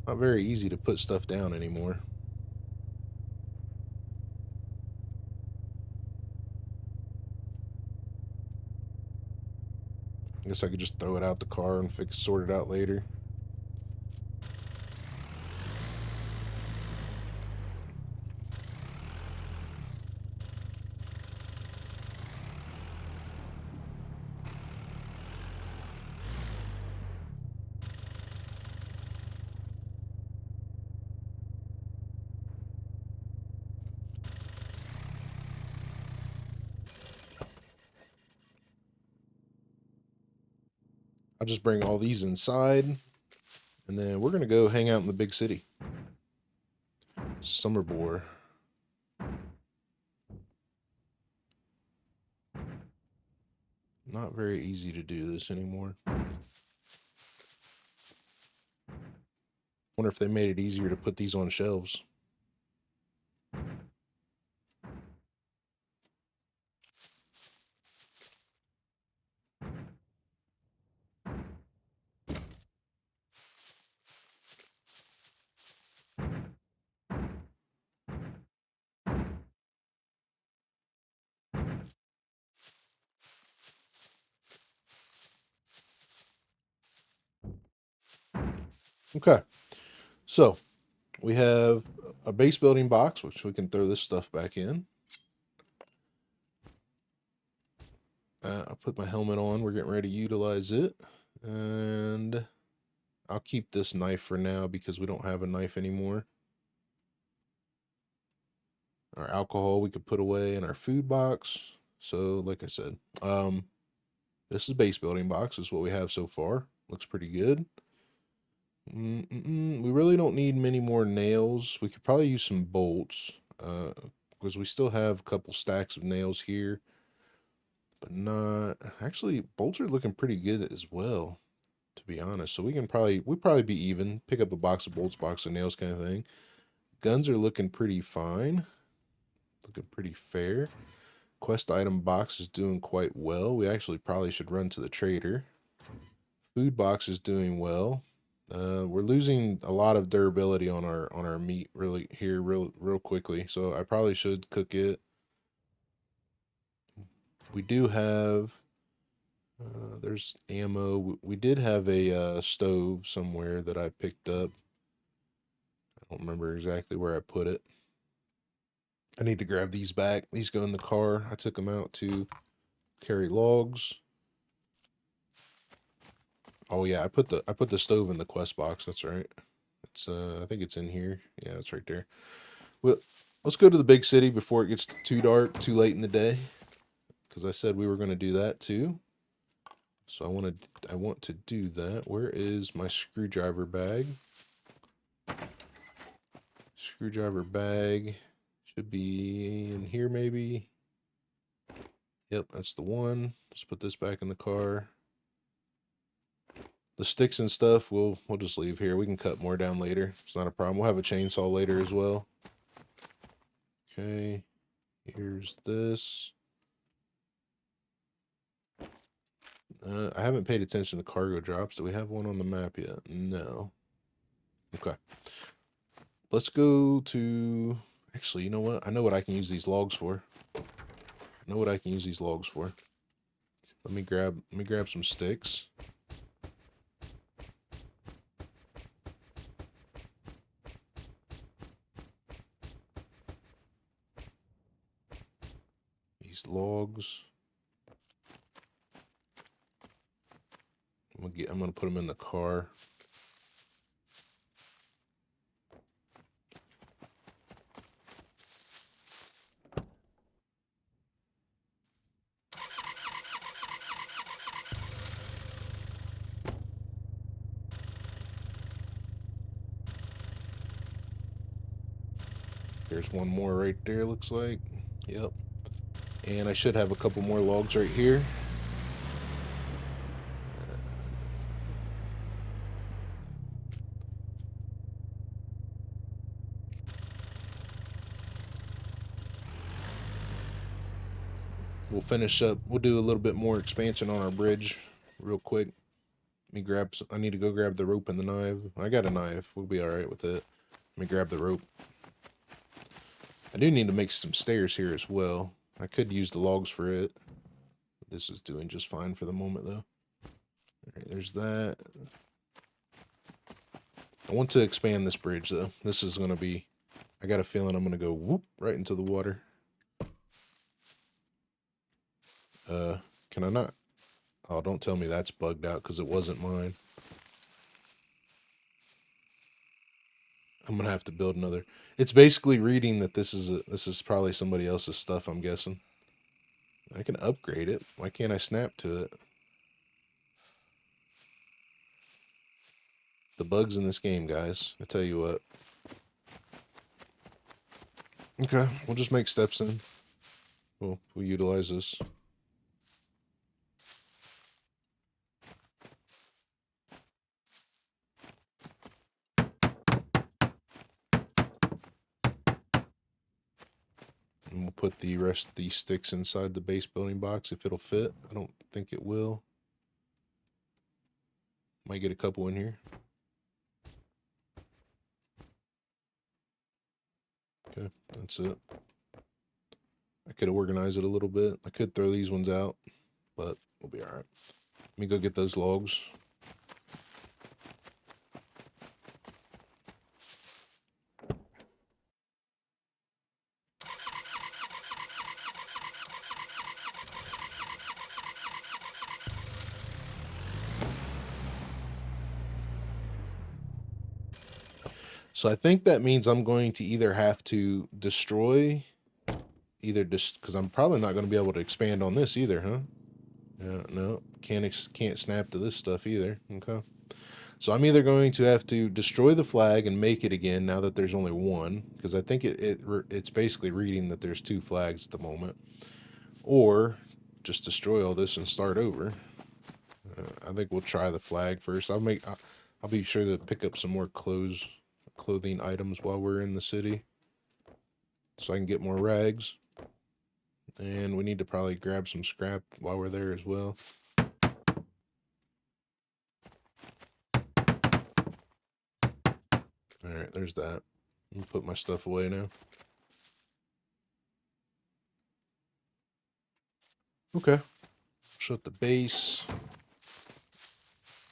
Not very easy to put stuff down anymore. I guess I could just throw it out the car and sort it out later. I'll just bring all these inside, and then we're going to go hang out in the big city. Summer Bore. Not very easy to do this anymore. Wonder if they made it easier to put these on shelves. Okay, so we have a base building box, which we can throw this stuff back in. I'll put my helmet on. We're getting ready to utilize it. And I'll keep this knife for now because we don't have a knife anymore. Our alcohol we could put away in our food box. So like I said, this is base building box. This is what we have so far. Looks pretty good. We really don't need many more nails. We could probably use some bolts because we still have a couple stacks of nails here. But not actually, bolts are looking pretty good as well, to be honest. So we'd probably be even. Pick up a box of bolts, box of nails kind of thing. Guns are looking pretty fine. Looking pretty fair. Quest item box is doing quite well. We actually probably should run to the trader. Food box is doing well. We're losing a lot of durability on our meat real quickly. So I probably should cook it. We do have there's ammo. We did have a stove somewhere that I picked up. I don't remember exactly where I put it. I need to grab these back. These go in the car. I took them out to carry logs. Oh yeah, I put the stove in the quest box. That's right. It's I think it's in here. Yeah, it's right there. Well, let's go to the big city before it gets too dark, too late in the day. Because I said we were going to do that too. So I want to do that. Where is my screwdriver bag? Screwdriver bag should be in here maybe. Yep, that's the one. Let's put this back in the car. The sticks and stuff we'll just leave here. We can cut more down later. It's not a problem. We'll have a chainsaw later as well. Okay. Here's this. I haven't paid attention to cargo drops. Do we have one on the map yet? No. Okay. Let's go to... Actually, you know what? I know what I can use these logs for. Let me grab some sticks. these logs. I'm gonna put them in the car. There's one more right there, looks like. Yep. And I should have a couple more logs right here. We'll finish up. We'll do a little bit more expansion on our bridge real quick. I need to go grab the rope and the knife. I got a knife. We'll be all right with it. Let me grab the rope. I do need to make some stairs here as well. I could use the logs for it. This is doing just fine for the moment, though. All right, there's that. I want to expand this bridge, though. This is going to be... I got a feeling I'm going to go whoop right into the water. Can I not? Oh, don't tell me that's bugged out because it wasn't mine. I'm gonna have to build another. It's basically reading that this is probably somebody else's stuff, I'm guessing. I can upgrade it. Why can't I snap to it? The bugs in this game, guys. I tell you what. Okay, we'll just make steps in. We'll utilize this. And we'll put the rest of these sticks inside the base building box if it'll fit. I don't think it will. Might get a couple in here. Okay, that's it. I could organize it a little bit. I could throw these ones out, but we'll be all right. Let me go get those logs. So I think that means I'm going to either have to destroy, because I'm probably not going to be able to expand on this either, huh? Yeah, no, can't snap to this stuff either. Okay. So I'm either going to have to destroy the flag and make it again now that there's only one, because I think it's basically reading that there's two flags at the moment, or just destroy all this and start over. I think we'll try the flag first. I'll be sure to pick up some more clothing items while we're in the city, so I can get more rags. And we need to probably grab some scrap while we're there as well. Alright, there's that. Let me put my stuff away now. Okay. Shut the base.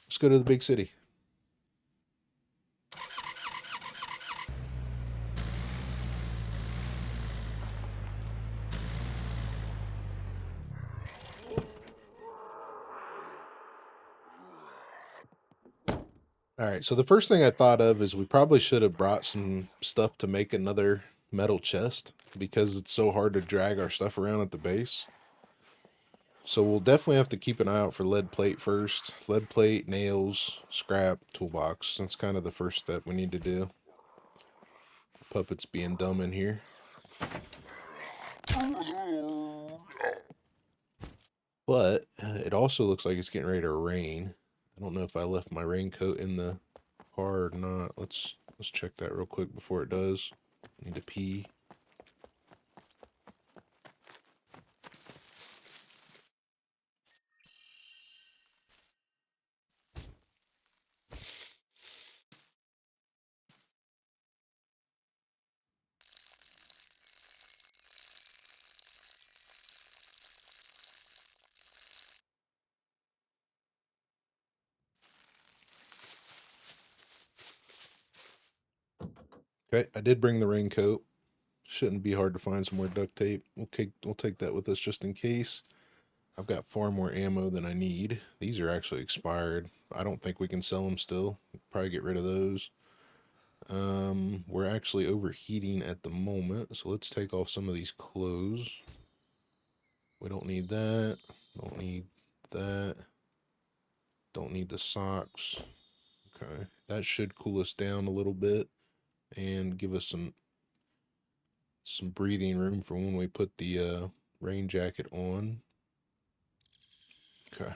Let's go to the big city. Alright, so the first thing I thought of is we probably should have brought some stuff to make another metal chest, because it's so hard to drag our stuff around at the base. So we'll definitely have to keep an eye out for lead plate first. Lead plate, nails, scrap, toolbox. That's kind of the first step we need to do. Puppet's being dumb in here. But it also looks like it's getting ready to rain. I don't know if I left my raincoat in the car or not. Let's check that real quick before it does. I need to pee. Okay, I did bring the raincoat. Shouldn't be hard to find some more duct tape. We'll take that with us just in case. I've got far more ammo than I need. These are actually expired. I don't think we can sell them still. Probably get rid of those. We're actually overheating at the moment, so let's take off some of these clothes. We don't need that. Don't need that. Don't need the socks. Okay, that should cool us down a little bit and give us some breathing room for when we put the rain jacket on. Okay,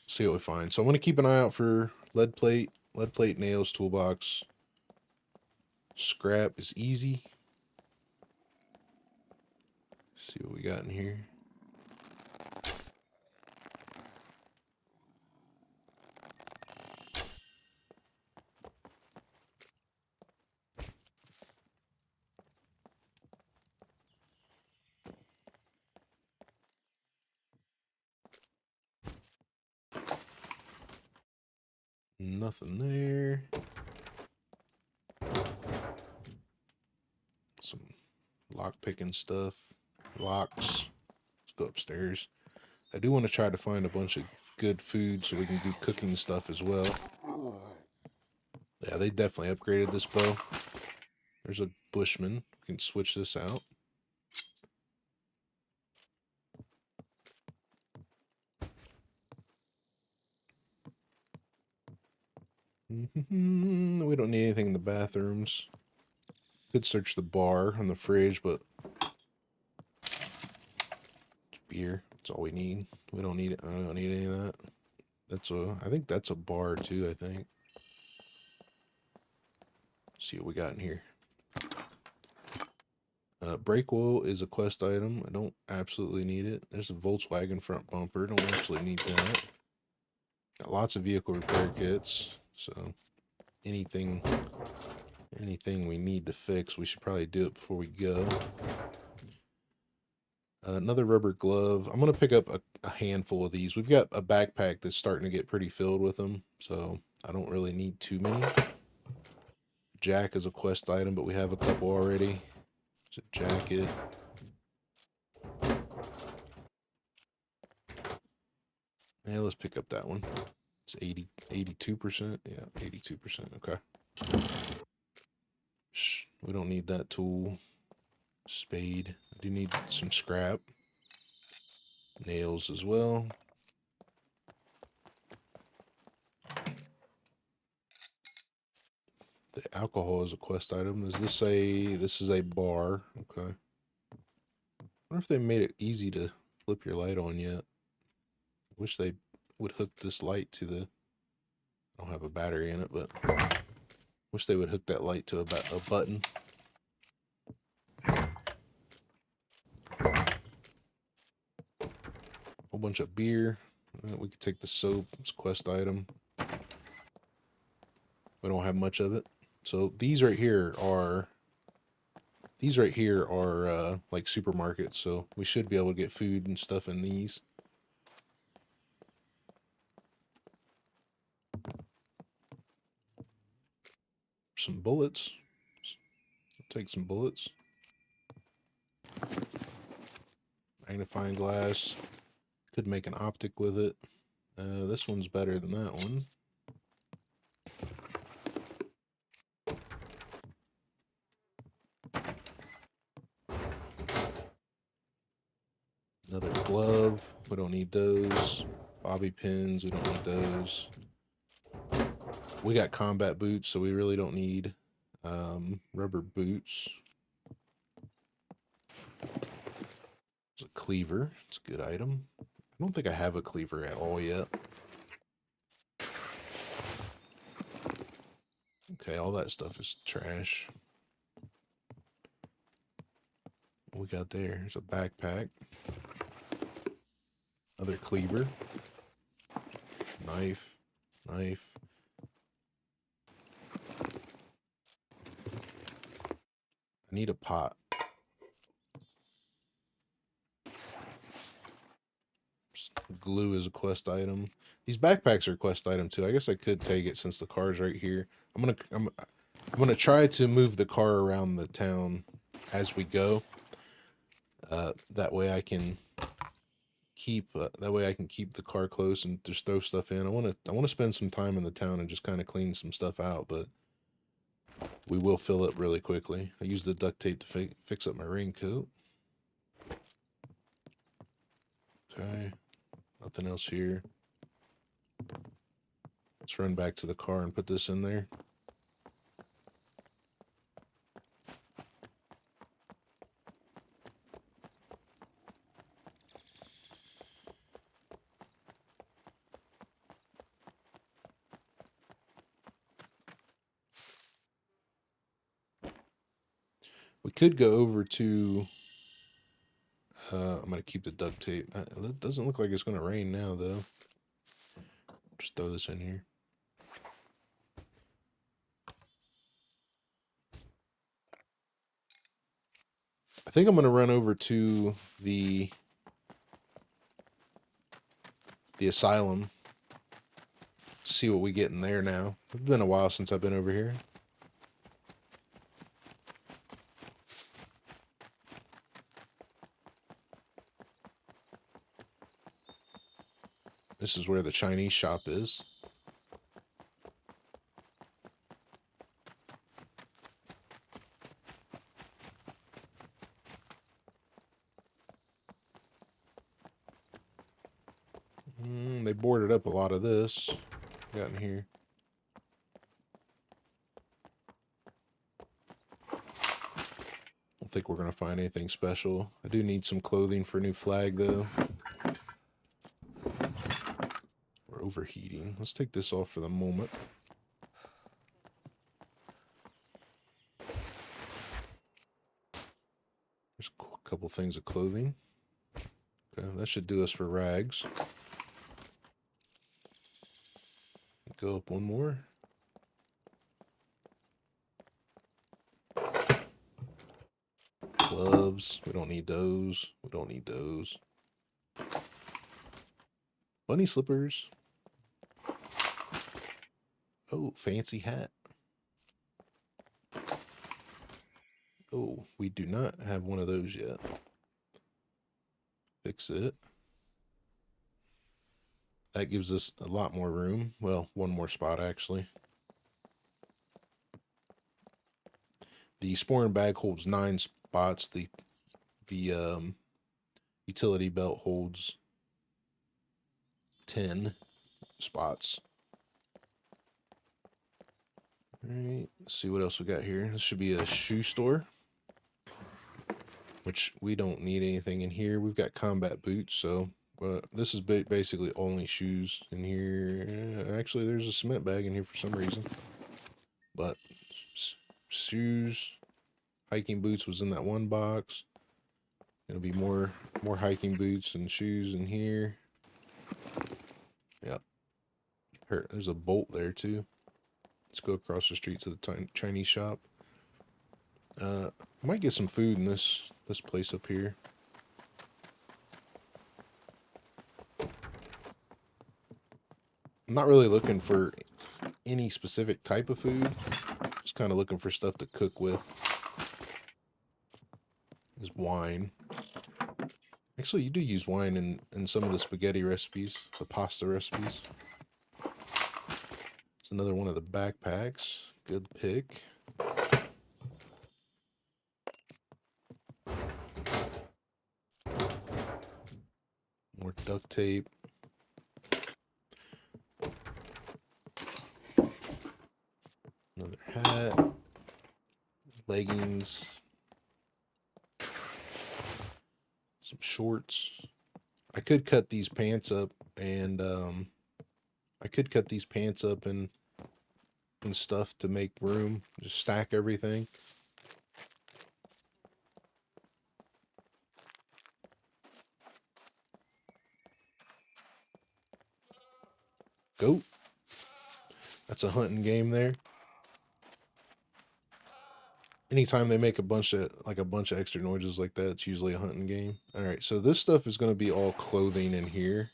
see what we find. So I'm going to keep an eye out for lead plate, nails, toolbox. Scrap is easy. See what we got in here. Nothing there. Some lock picking stuff. Locks. Let's go upstairs. I do want to try to find a bunch of good food so we can do cooking stuff as well. Yeah, they definitely upgraded this bow. There's a Bushman. We can switch this out. We don't need anything in the bathrooms. Could search the bar and the fridge, but beer. That's all we need. We don't need it. I don't need any of that. I think that's a bar too, I think. Let's see what we got in here. Brake oil is a quest item. I don't absolutely need it. There's a Volkswagen front bumper. Don't absolutely need that. Got lots of vehicle repair kits. So anything we need to fix, we should probably do it before we go. Another rubber glove. I'm going to pick up a handful of these. We've got a backpack that's starting to get pretty filled with them, so I don't really need too many. Jack is a quest item, but we have a couple already. It's a jacket. Yeah, let's pick up that one. It's 82%. Yeah, 82%. Okay. We don't need that tool. Spade. I do need some scrap. Nails as well. The alcohol is a quest item. This is a bar. Okay. I wonder if they made it easy to flip your light on yet. Wish they would hook this light to the, I don't have a battery in it, but wish they would hook that light to a button. Whole bunch of beer. We could take the soap. It's a quest item. We don't have much of it. So these right here are like supermarkets. So we should be able to get food and stuff in these. Some bullets. I'll take some bullets. Magnifying glass. Could make an optic with it. This one's better than that one. Another glove. We don't need those. Bobby pins. We don't need those. We got combat boots, so we really don't need rubber boots. There's a cleaver. It's a good item. I don't think I have a cleaver at all yet. Okay, all that stuff is trash. What we got there? There's a backpack. Another cleaver. Knife. I need a pot. Glue is a quest item. These backpacks are a quest item too. I guess I could take it since the car's right here. I'm gonna try to move the car around the town as we go. That way I can keep the car close and just throw stuff in. I want to spend some time in the town and just kind of clean some stuff out, but we will fill up really quickly. I use the duct tape to fix up my raincoat. Okay, nothing else here. Let's run back to the car and put this in there. We could go over to... I'm going to keep the duct tape. It doesn't look like it's going to rain now, though. Just throw this in here. I think I'm going to run over to the asylum. See what we get in there now. It's been a while since I've been over here. This is where the Chinese shop is. They boarded up a lot of this. Got in here. Don't think we're gonna find anything special. I do need some clothing for a new flag, though. We're overheating. Let's take this off for the moment. There's a couple things of clothing. Okay, that should do us for rags. Go up one more. Gloves. We don't need those. We don't need those. Bunny slippers. Oh, fancy hat. Oh, we do not have one of those yet. Fix it. That gives us a lot more room. Well, one more spot, actually. The sporran bag holds 9 spots. The utility belt holds 10 spots. All right, let's see what else we got here. This should be a shoe store, which we don't need anything in here. We've got combat boots, so this is basically only shoes in here. Actually, there's a cement bag in here for some reason, but shoes, hiking boots was in that one box. It'll be more hiking boots and shoes in here. Yep. There's a bolt there too. Let's go across the street to the Chinese shop. Might get some food in this place up here. I'm not really looking for any specific type of food. Just kind of looking for stuff to cook with. Is wine. Actually, you do use wine in some of the spaghetti recipes, the pasta recipes. It's another one of the backpacks. Good pick. More duct tape. Another hat. Leggings. Some shorts. I could cut these pants up and stuff to make room. Just stack everything. Goat. That's a hunting game there. Anytime they make a bunch of extra noises like that, it's usually a hunting game. All right, so this stuff is going to be all clothing in here.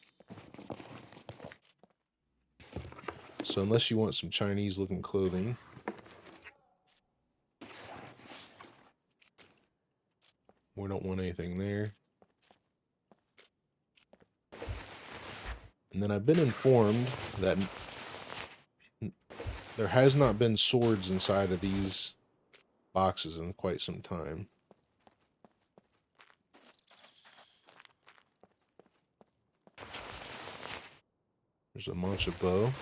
So unless you want some Chinese looking clothing, We don't want anything there. And then I've been informed that there has not been swords inside of these boxes in quite some time. There's a Mancha bow.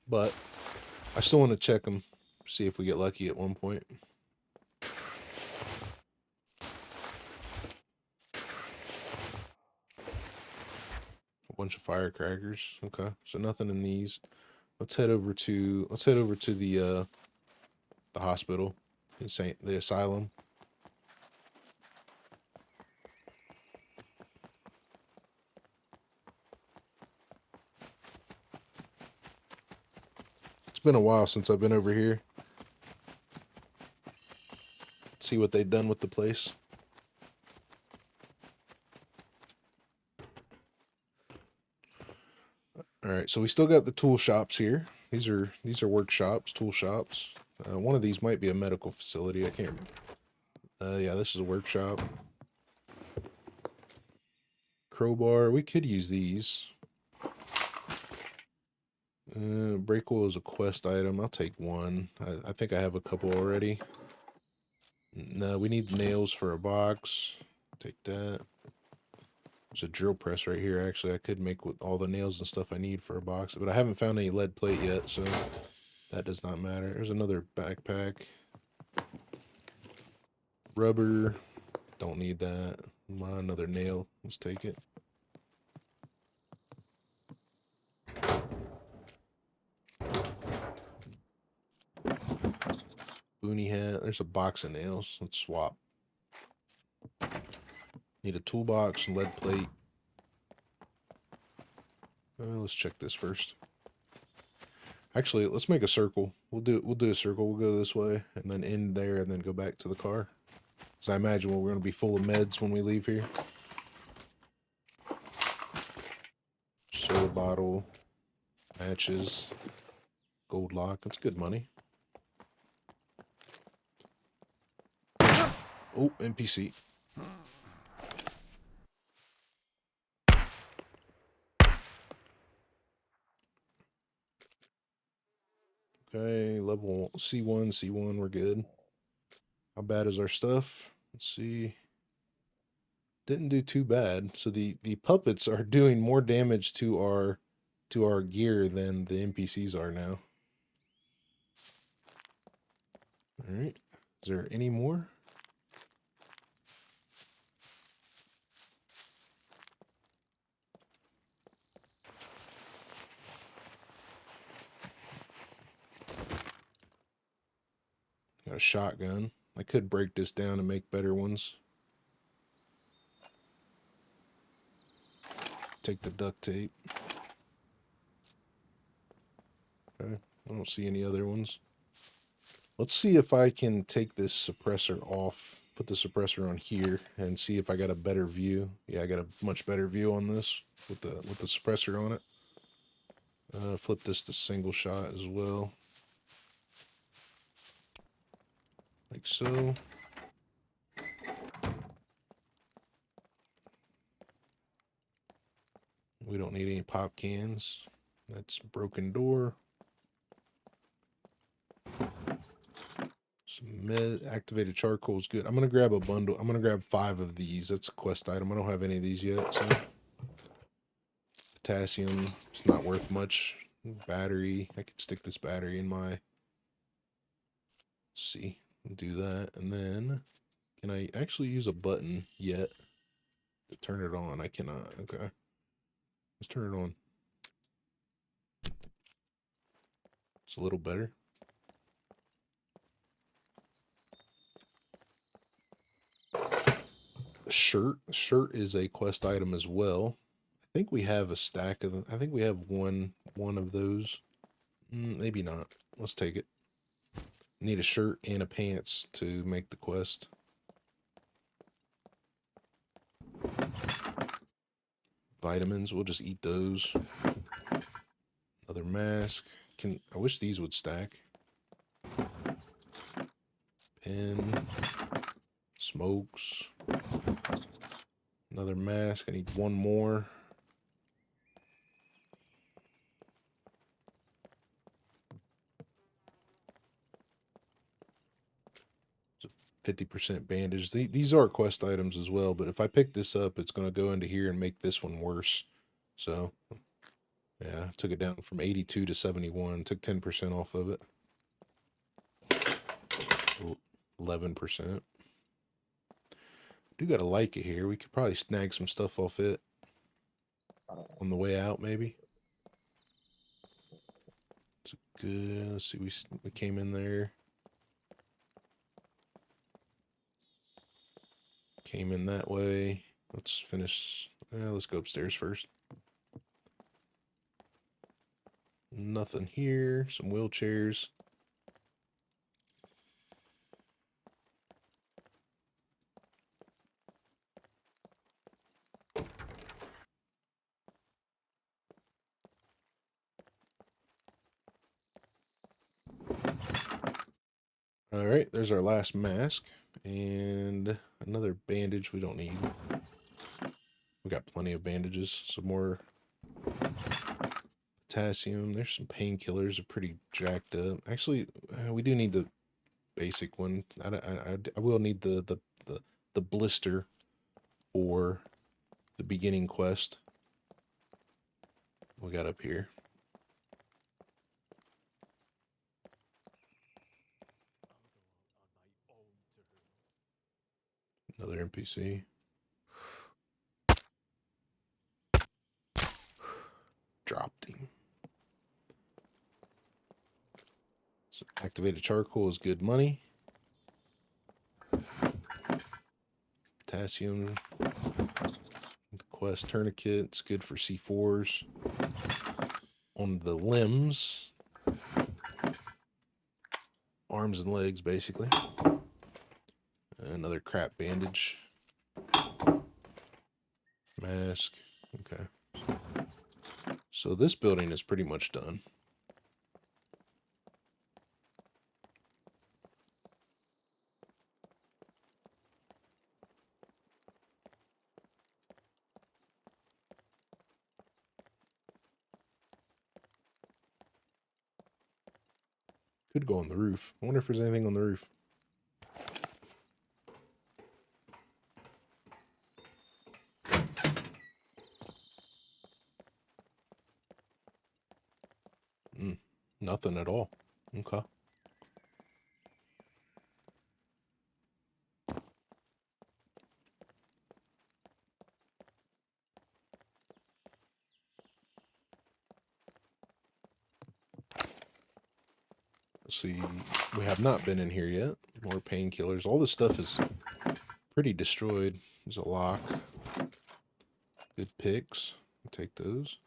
But I still want to check them, see if we get lucky at one point. A bunch of firecrackers. Okay, so nothing in these. Let's head over to the hospital, the asylum. It's been a while since I've been over here. See what they've done with the place. All right, so we still got the tool shops here. These are workshops, tool shops. One of these might be a medical facility. I can't remember. Yeah, this is a workshop. Crowbar. We could use these. Brake oil is a quest item. I'll take one. I think I have a couple already. No, we need nails for a box. Take that. There's a drill press right here. Actually, I could make with all the nails and stuff I need for a box, but I haven't found any lead plate yet, so that does not matter. There's another backpack. Rubber. Don't need that. Another nail. Let's take it. Boonie hat. There's a box of nails. Let's swap. Need a toolbox, lead plate. Let's check this first. Actually, let's make a circle. We'll do a circle. We'll go this way and then end there and then go back to the car. Because I imagine we're going to be full of meds when we leave here. Soda bottle, matches, gold lock. That's good money. Oh, NPC. Okay, level C1, we're good. How bad is our stuff? Let's see. Didn't do too bad. So the puppets are doing more damage to our gear than the NPCs are now. All right. Is there any more? Got a shotgun. I could break this down and make better ones. Take the duct tape. Okay. I don't see any other ones. Let's see if I can take this suppressor off. Put the suppressor on here and see if I got a better view. Yeah, I got a much better view on this with the suppressor on it. Flip this to single shot as well. Like so. We don't need any pop cans. That's broken door. Some activated charcoal is good. I'm going to grab a bundle. I'm going to grab 5 of these. That's a quest item. I don't have any of these yet. So potassium, it's not worth much. Battery. I could stick this battery in my... Let's see. Do that. And then, can I actually use a button yet to turn it on? I cannot. Okay. Let's turn it on. It's a little better. Shirt is a quest item as well. I think we have a stack of them. I think we have one of those. Maybe not. Let's take it. Need a shirt and a pants to make the quest. Vitamins, we'll just eat those. Another mask. I wish these would stack. Pin. Smokes. Another mask. I need one more. 50% bandage. These are quest items as well, but if I pick this up, it's going to go into here and make this one worse. So, yeah, I took it down from 82 to 71. Took 10% off of it. 11%. Do got a Leica here. We could probably snag some stuff off it on the way out, maybe. It's good. Let's see. We came in there. Came in that way. Let's finish. Let's go upstairs first. Nothing here. Some wheelchairs. All right, there's our last mask and another bandage we don't need. We got plenty of bandages. Some more potassium. There's some painkillers. Are pretty jacked up. Actually, we do need the basic one. I will need the blister for the beginning quest. We got up here. Another NPC. Dropped him. So activated charcoal is good money. Potassium. Quest tourniquet. It's good for C4s. On the limbs. Arms and legs, basically. Another crap bandage. Mask. Okay. So this building is pretty much done. Could go on the roof. I wonder if there's anything on the roof. Nothing at all. Okay. Let's see. We have not been in here yet. More painkillers. All this stuff is pretty destroyed. There's a lock. Good picks. I'll take those.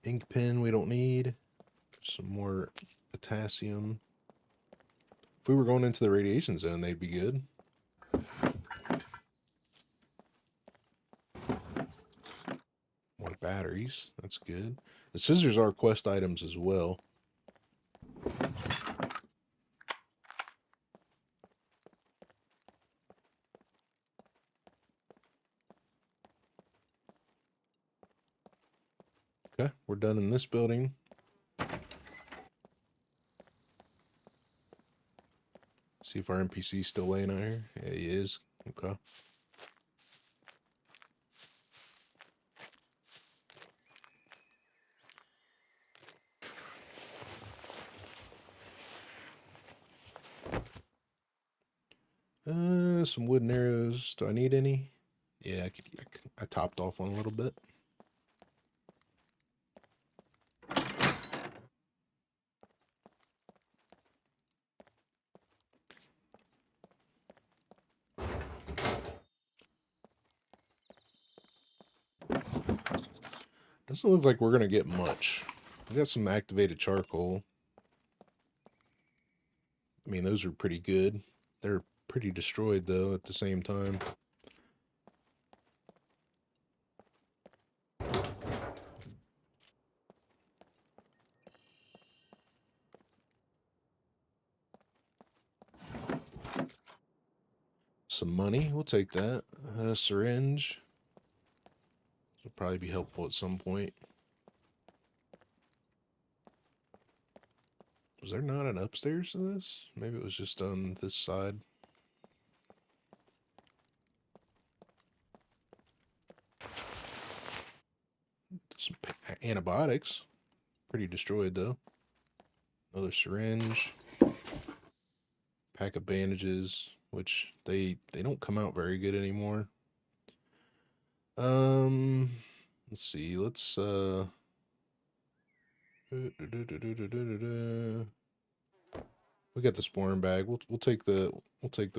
Ink pen we don't need. Some more potassium. If we were going into the radiation zone, they'd be good. More batteries. That's good. The scissors are quest items as well. Okay, we're done in this building. See if our NPC's still laying out here. Yeah, he is. Okay. Some wooden arrows. Do I need any? Yeah, I topped off one a little bit. Doesn't look like we're going to get much. We got some activated charcoal. I mean, those are pretty good. They're pretty destroyed, though, at the same time. some money. We'll take that. Syringe. This will probably be helpful at some point. Was there not an upstairs to this? Maybe it was just on this side. Some antibiotics. Pretty destroyed though. Another syringe. Pack of bandages, which they don't come out very good anymore. Let's see. Let's we got the sporting bag. We'll take the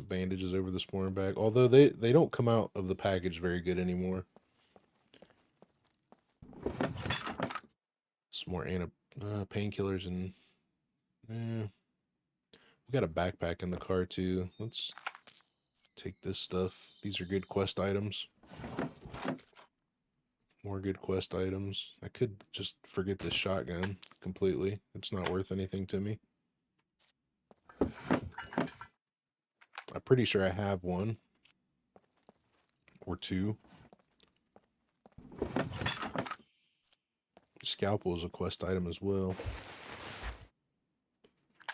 bandages over the sporting bag. Although they don't come out of the package very good anymore. Some more painkillers and we got a backpack in the car too. Let's take this stuff. These are good quest items. More good quest items. I could just forget this shotgun completely. It's not worth anything to me. I'm pretty sure I have one or two. Scalpel is a quest item as well.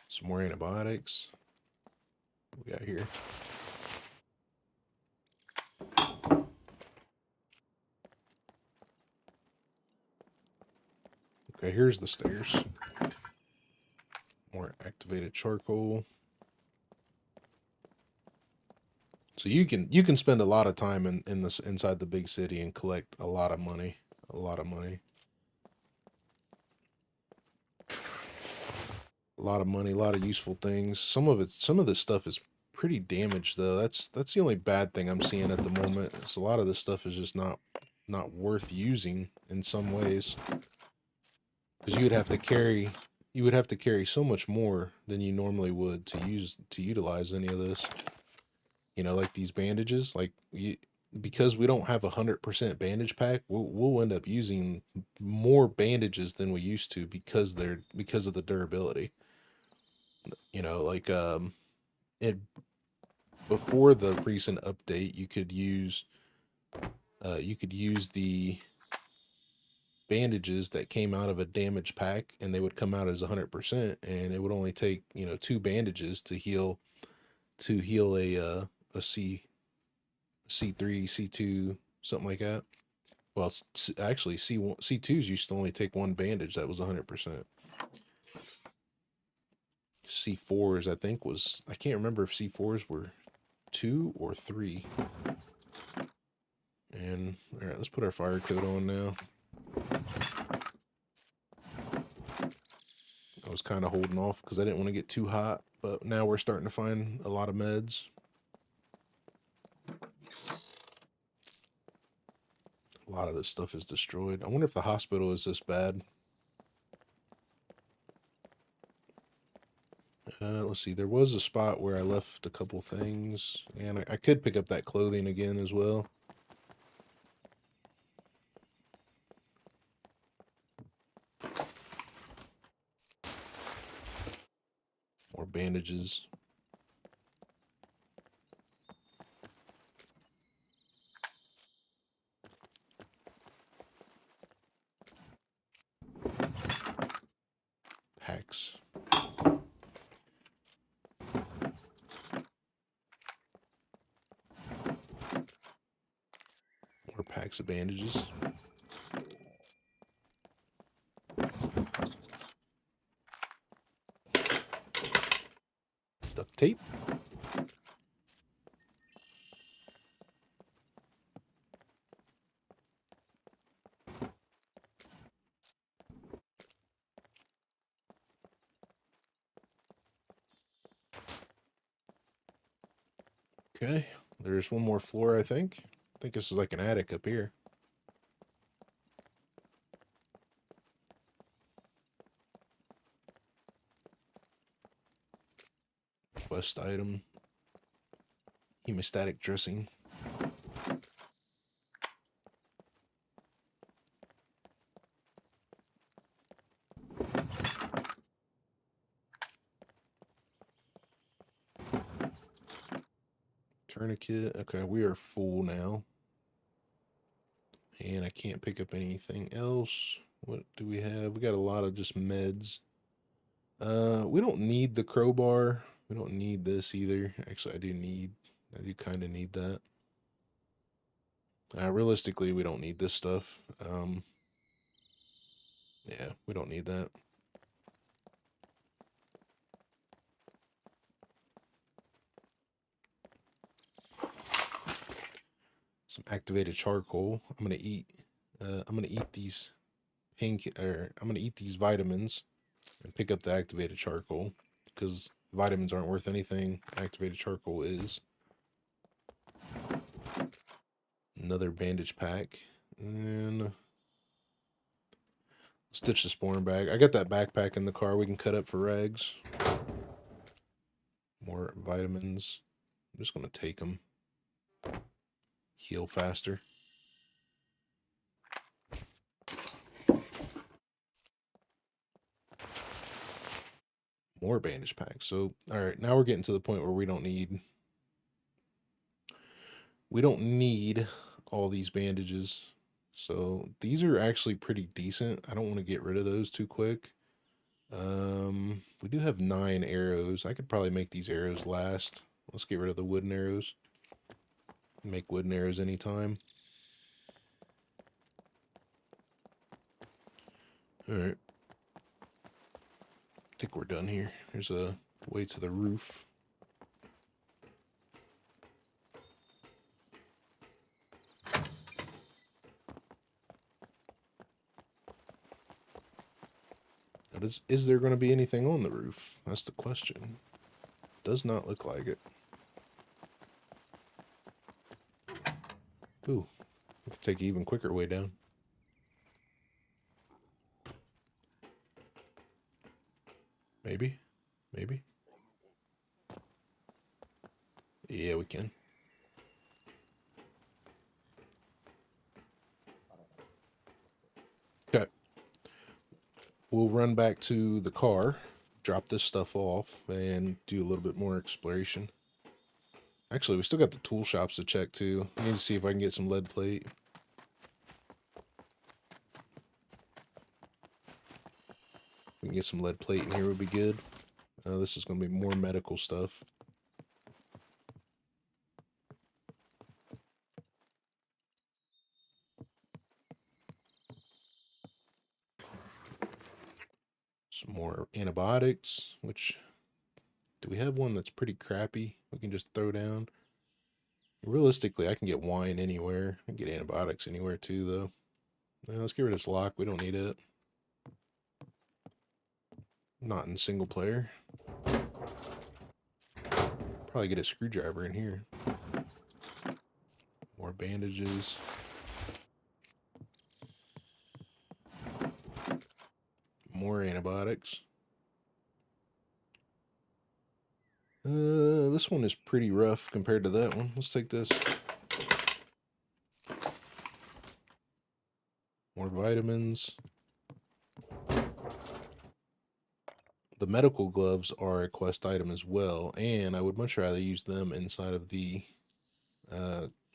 Some more antibiotics. What we got here? Okay, here's the stairs. More activated charcoal. So you can spend a lot of time in this inside the big city and collect a lot of money. A lot of money. A lot of money, a lot of useful things. Some of this stuff is pretty damaged though. That's the only bad thing I'm seeing at the moment. Is a lot of this stuff is just not worth using in some ways. Because you would have to carry so much more than you normally would to utilize any of this. You know, like these bandages, because we don't have 100% bandage pack, we'll end up using more bandages than we used to because of the durability. You know, like before the recent update, you could use the bandages that came out of a damaged pack, and they would come out as 100%, and it would only take 2 bandages to heal a C3, C2, something like that. Well, actually C1, C2s used to only take 1 bandage that was 100%. C4s, I think I can't remember if C4s were 2 or 3. And all right, let's put our fire coat on now. I was kind of holding off because I didn't want to get too hot, but now we're starting to find a lot of meds. A lot of this stuff is destroyed. I wonder if the hospital is this bad. Let's see. There was a spot where I left a couple things, and I could pick up that clothing again as well. More bandages. Packs. More packs of bandages. Duct tape. Okay, there's one more floor, I think. I think this is like an attic up here. Quest item. Hemostatic dressing. Tourniquet. Okay, we are full now. And I can't pick up anything else. What do we have? We got a lot of just meds. We don't need the crowbar. We don't need this either. Actually, I do kind of need that. Realistically, we don't need this stuff. Yeah, we don't need that. Some activated charcoal. I'm gonna eat these I'm gonna eat these vitamins and pick up the activated charcoal because vitamins aren't worth anything. Activated charcoal is. Another bandage pack. And stitch the sporn bag. I got that backpack in the car we can cut up for rags. More vitamins. I'm just going to take them. Heal faster. More bandage packs. So, alright, now we're getting to the point where we don't need all these bandages. So these are actually pretty decent. I don't want to get rid of those too quick. We do have 9 arrows. I could probably make these arrows last. Let's get rid of the wooden arrows. Make wooden arrows anytime. Alright. I think we're done here. There's a way to the roof. Is there going to be anything on the roof? That's the question. Does not look like it. Ooh, we could take an even quicker way down. Maybe. Maybe. Yeah, we can. Okay. We'll run back to the car, drop this stuff off, and do a little bit more exploration. Actually, we still got the tool shops to check too. I need to see if I can get some lead plate. If we can get some lead plate in here, would be good. This is going to be more medical stuff. Some more antibiotics, which, do we have one that's pretty crappy we can just throw down? Realistically, I can get wine anywhere. I can get antibiotics anywhere too, though. Let's get rid of this lock. We don't need it. Not in single player. Probably get a screwdriver in here. More bandages. More antibiotics. This one is pretty rough compared to that one. Let's take this. More vitamins. The medical gloves are a quest item as well, and I would much rather use them inside of the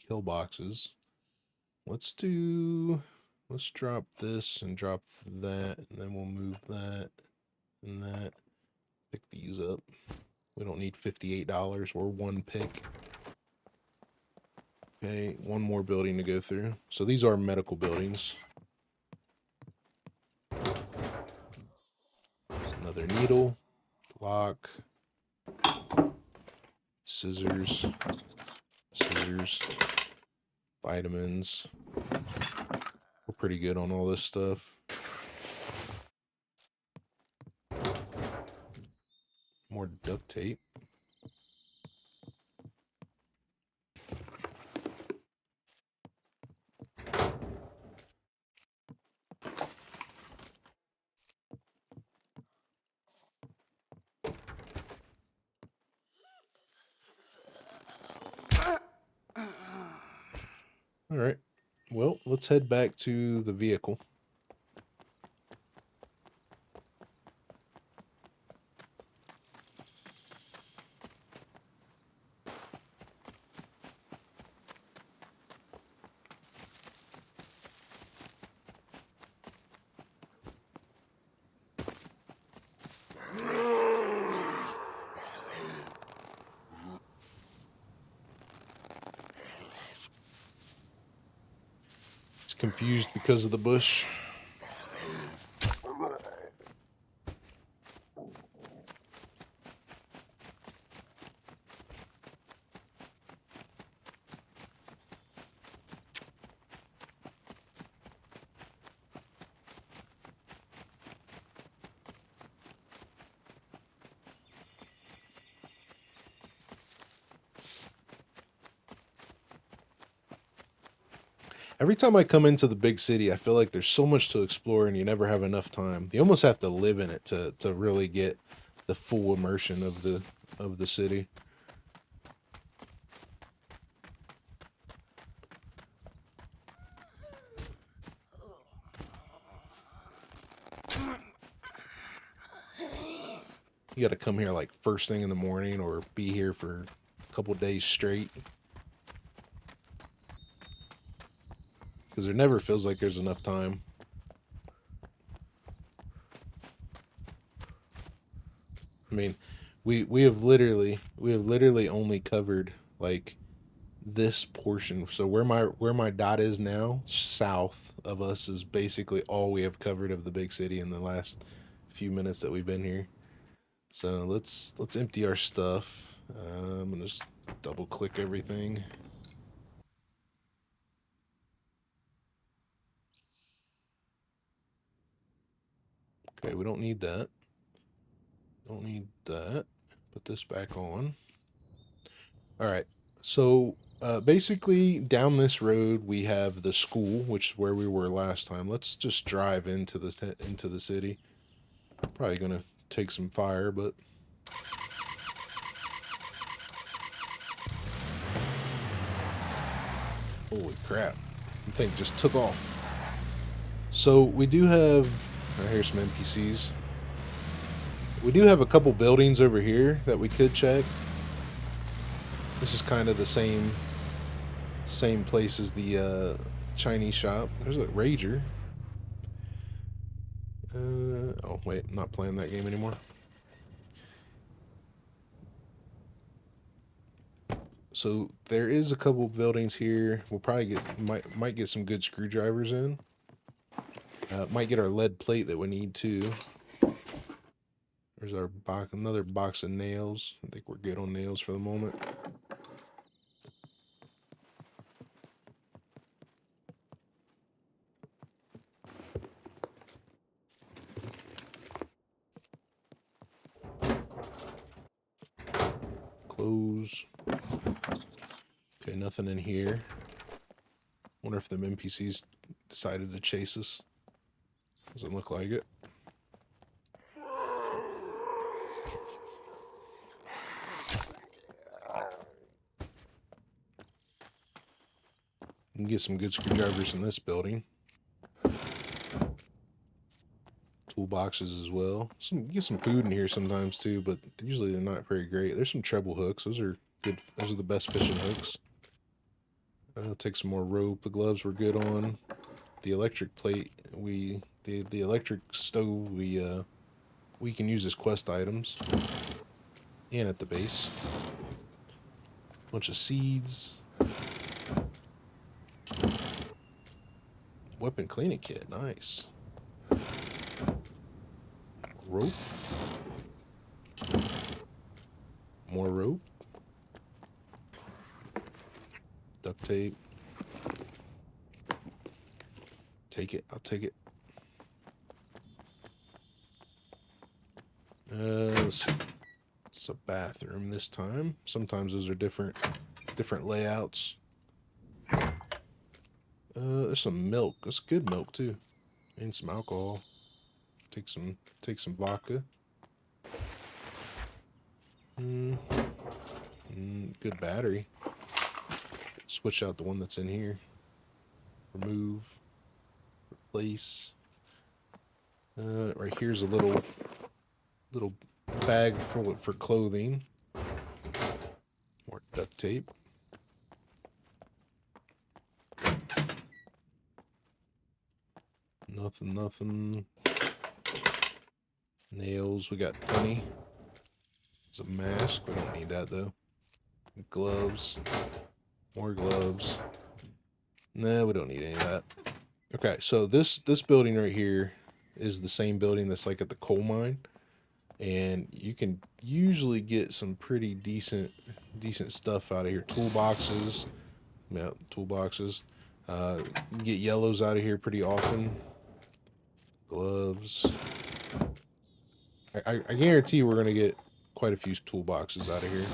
kill boxes. Let's drop this and drop that, and then we'll move that and that. Pick these up. We don't need $58 or one pick. Okay, one more building to go through. So these are medical buildings. Another needle, lock, scissors, vitamins. We're pretty good on all this stuff. More duct tape. All right. Well, let's head back to the vehicle. confused because of the bush. Every time I come into the big city, I feel like there's so much to explore and you never have enough time. You almost have to live in it to really get the full immersion of the city. You got to come here like first thing in the morning or be here for a couple days straight. Because there never feels like there's enough time. I mean, we have literally only covered like this portion. So where my dot is now, south of us, is basically all we have covered of the big city in the last few minutes that we've been here. So let's empty our stuff. I'm gonna just double click everything. Okay, we don't need that. Don't need that. Put this back on. All right. So basically, down this road we have the school, which is where we were last time. Let's just drive into the city. Probably gonna take some fire, but holy crap! The thing just took off. So we do have. Here's some NPCs. We do have a couple buildings over here that we could check. This is kind of the same place as the Chinese shop. There's a Rager. Oh wait, I'm not playing that game anymore. So there is a couple buildings here. We'll probably might get some good screwdrivers in. Might get our lead plate that we need too. There's our another box of nails. I think we're good on nails for the moment. Close. Okay, nothing in here. Wonder if them NPCs decided to chase us. Doesn't look like it. You can get some good screwdrivers in this building. Toolboxes as well. Get some food in here sometimes too, but usually they're not very great. There's some treble hooks. Those are good. Those are the best fishing hooks. I'll take some more rope. The gloves we're good on. The electric plate, the electric stove we can use as quest items. And at the base. Bunch of seeds. Weapon cleaning kit, nice. Rope. More rope. Duct tape. Take it, I'll take it. It's a bathroom this time. Sometimes those are different layouts. There's some milk. That's good milk too, and some alcohol. Take some vodka. Good battery. Switch out the one that's in here. Remove. Replace. Right here's a little bag for clothing. More duct tape. Nothing. Nails, we got plenty. There's a mask, we don't need that though. Gloves. More gloves. Nah, we don't need any of that. Okay, so this building right here is the same building that's like at the coal mine, and you can usually get some pretty decent stuff out of here. Toolboxes, yeah, toolboxes. You can get yellows out of here pretty often. Gloves. I guarantee we're gonna get quite a few toolboxes out of here.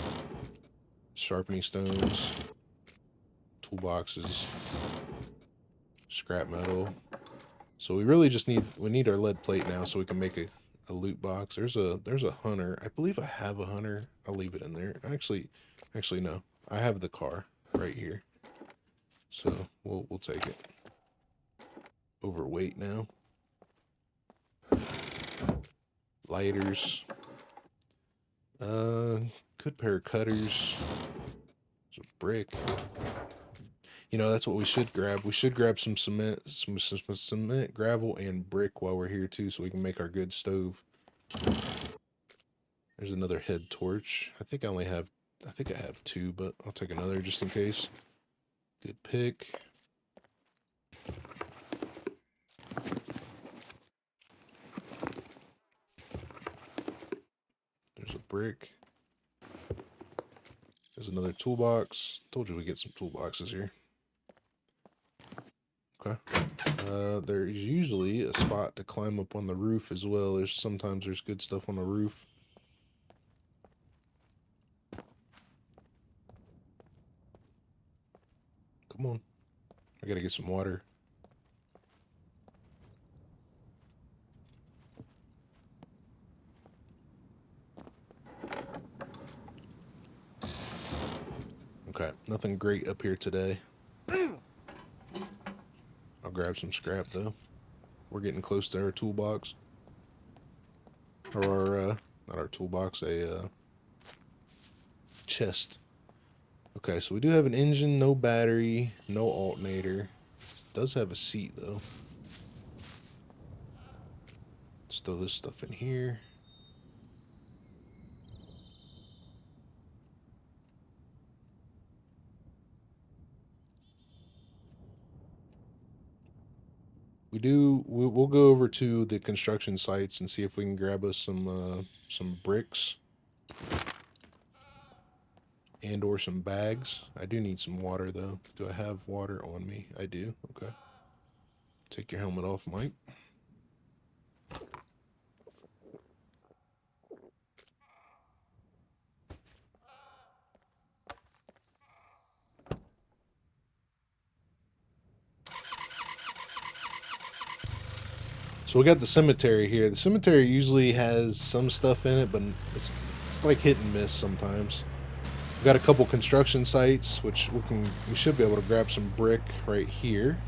Sharpening stones, toolboxes, scrap metal. So we really just need our lead plate now so we can make a loot box. There's a hunter. I believe I have a hunter. I'll leave it in there. Actually no. I have the car right here. So we'll take it. Overweight now. Lighters. Good pair of cutters. There's a brick. You know, that's what we should grab. We should grab some cement, some cement, gravel, and brick while we're here too, so we can make our good stove. There's another head torch. I think I have two, but I'll take another just in case. Good pick. There's a brick. There's another toolbox. Told you we get some toolboxes here. Okay. There's usually a spot to climb up on the roof as well. Sometimes there's good stuff on the roof. Come on. I gotta get some water. Okay, nothing great up here today. I'll grab some scrap though. We're getting close to our toolbox. Or our, not our toolbox, a chest. Okay, so we do have an engine, no battery, no alternator. It does have a seat though. Let's throw this stuff in here. We'll go over to the construction sites and see if we can grab us some bricks and or some bags. I do need some water though. Do I have water on me? I do. Okay. Take your helmet off, Mike. So we got the cemetery here. The cemetery usually has some stuff in it, but it's like hit and miss sometimes. We got a couple construction sites, which we should be able to grab some brick right here.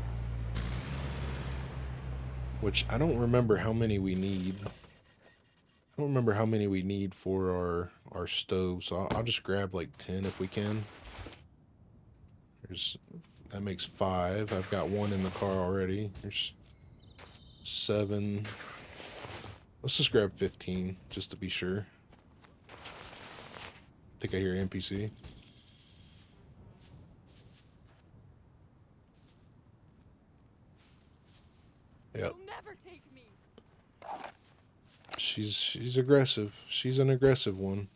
Which I don't remember how many we need. I don't remember how many we need for our stove, so I'll just grab like 10 if we can. That makes 5. I've got 1 in the car already. There's 7. Let's just grab 15 just to be sure. I think I hear NPC. Yep. She's aggressive. She's an aggressive one.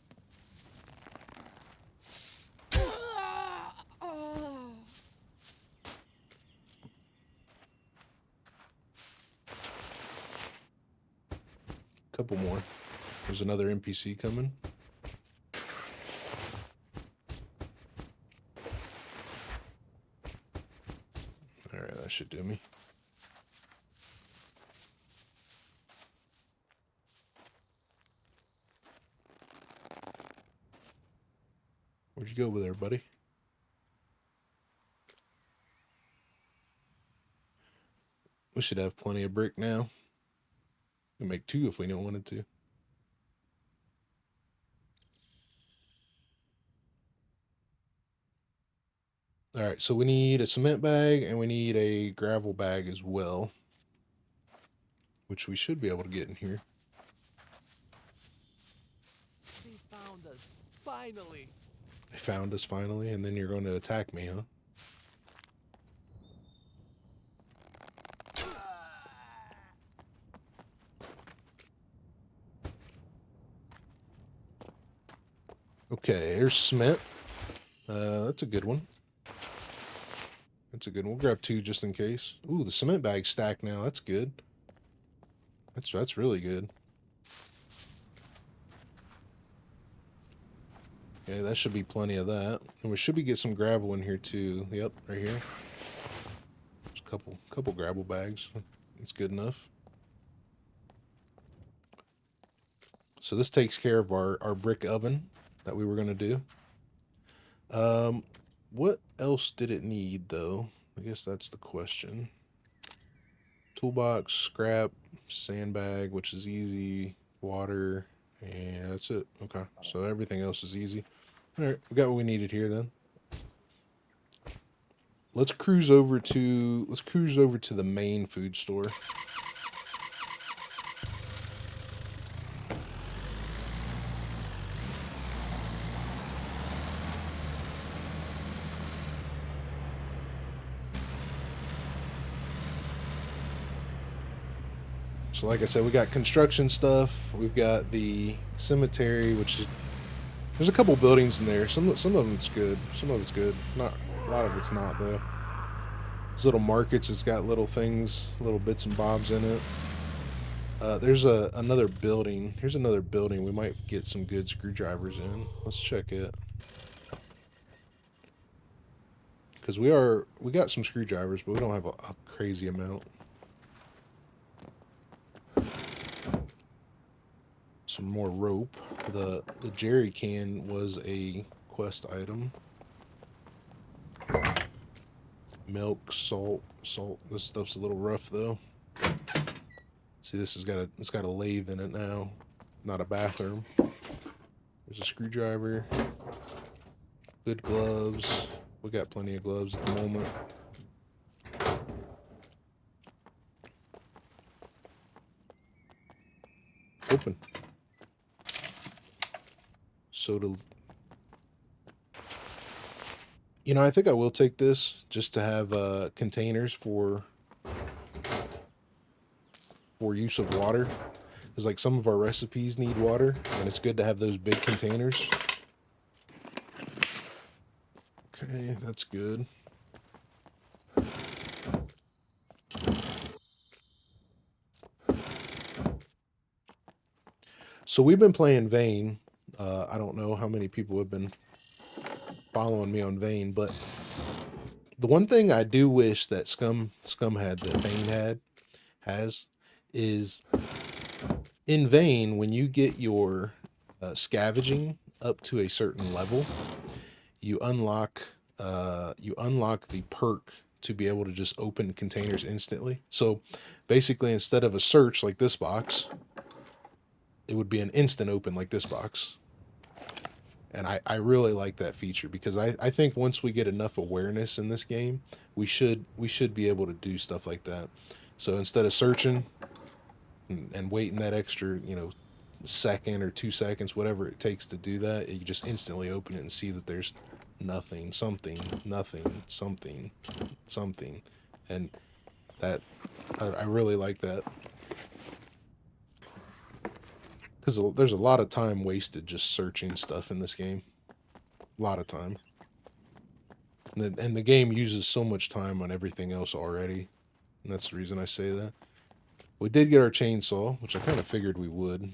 Couple more. There's another NPC coming. Alright, that should do me. Where'd you go over there, buddy? We should have plenty of brick now. We can make 2 if we don't wanted to. Alright, so we need a cement bag and we need a gravel bag as well. Which we should be able to get in here. They found us, finally. They found us finally, and then you're going to attack me, huh? Okay, here's cement. That's a good one. That's a good one. We'll grab 2 just in case. Ooh, the cement bag's stacked now. That's good. That's really good. Okay, that should be plenty of that. And we should be get some gravel in here too. Yep, right here. There's a couple gravel bags. It's good enough. So this takes care of our brick oven that we were gonna do. What else did it need though? I guess that's the question. Toolbox, scrap, sandbag, which is easy, water, and that's it. Okay, so everything else is easy. All right, we got what we needed here then. Let's cruise over to the main food store. So like I said, we got construction stuff. We've got the cemetery, which is there's a couple buildings in there. Some of it's good. Some of it's good. Not a lot of it's not though. These little markets, it's got little things, little bits and bobs in it. There's another building. Here's another building. We might get some good screwdrivers in. Let's check it. Because we got some screwdrivers, but we don't have a crazy amount. Some more rope. The jerry can was a quest item. Milk, salt. This stuff's a little rough though. See, this has got a lathe in it now, not a bathroom. There's a screwdriver. Good gloves. We got plenty of gloves at the moment. Open. Soda. You know, I think I will take this just to have containers for use of water. Because like some of our recipes need water, and it's good to have those big containers. Okay, that's good. So we've been playing Vane. I don't know how many people have been following me on Vane, but the one thing I do wish that SCUM had that Vane has is in Vane, when you get your scavenging up to a certain level, you unlock the perk to be able to just open containers instantly. So basically, instead of a search like this box, it would be an instant open like this box. And I really like that feature because I think once we get enough awareness in this game, we should be able to do stuff like that. So instead of searching and waiting that extra, second or 2 seconds, whatever it takes to do that, you just instantly open it and see that there's nothing, something, nothing, something, something. And that, I really like that. Because there's a lot of time wasted just searching stuff in this game. A lot of time. And the game uses so much time on everything else already. And that's the reason I say that. We did get our chainsaw, which I kind of figured we would.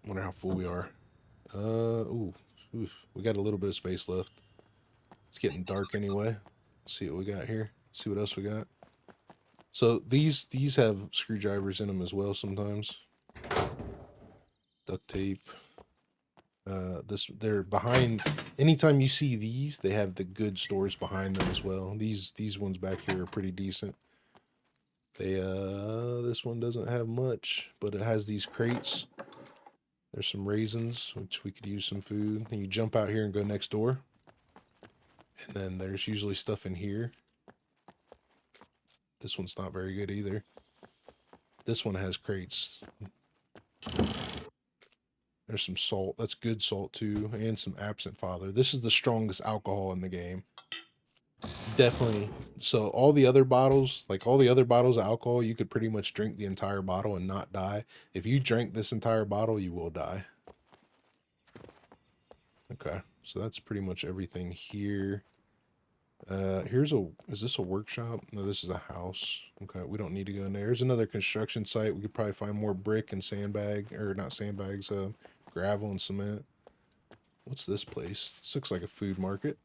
Wonder how full we are. We got a little bit of space left. It's getting dark anyway. Let's see what we got here. See what else we got. So these have screwdrivers in them as well sometimes. Duct tape. They're behind. Anytime you see these, they have the good stores behind them as well. These ones back here are pretty decent. This one doesn't have much, but it has these crates. There's some raisins, which we could use some food. And you jump out here and go next door. And then there's usually stuff in here. This one's not very good either. This one has crates. There's some salt. That's good salt too. And some absent father. This is the strongest alcohol in the game. definitely. So all the other bottles, like all the other bottles of alcohol, you could pretty much drink the entire bottle and not die. If you drink this entire bottle, you will die. Okay, so that's pretty much everything here. Is this a workshop? No, this is a house. Okay, we don't need to go in there. Here's another construction site. We could probably find more brick and sandbag, or not sandbags, gravel and cement. What's this place? This looks like a food market.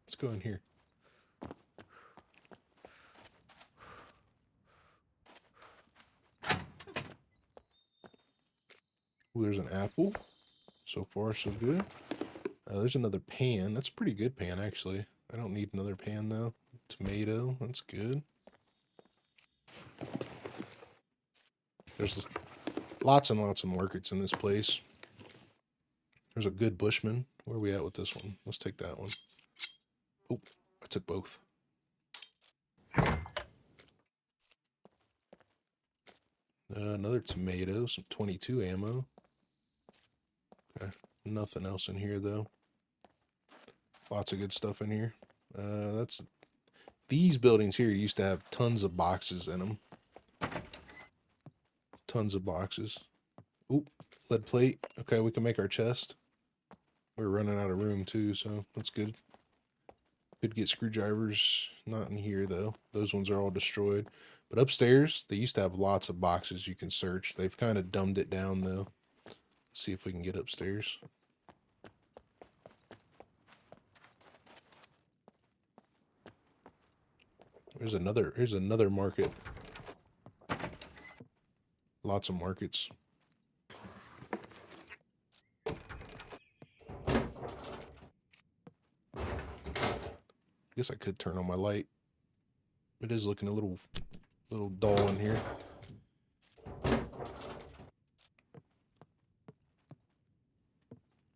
Let's go in here. Ooh, there's an apple. So far, so good. There's another pan. That's a pretty good pan, actually. I don't need another pan, though. Tomato. That's good. There's lots and lots of markets in this place. There's a good Bushman. Where are we at with this one? Let's take that one. Oh, I took both. Another tomato. Some 22 ammo. Okay. Nothing else in here, though. Lots of good stuff in here. These buildings here used to have tons of boxes in them. Tons of boxes. Oop, lead plate. Okay, we can make our chest. We're running out of room too, so that's good. Could get screwdrivers. Not in here though. Those ones are all destroyed. But upstairs, they used to have lots of boxes you can search. They've kind of dumbed it down though. Let's see if we can get upstairs. Here's another market. Lots of markets. I guess I could turn on my light. It is looking a little dull in here.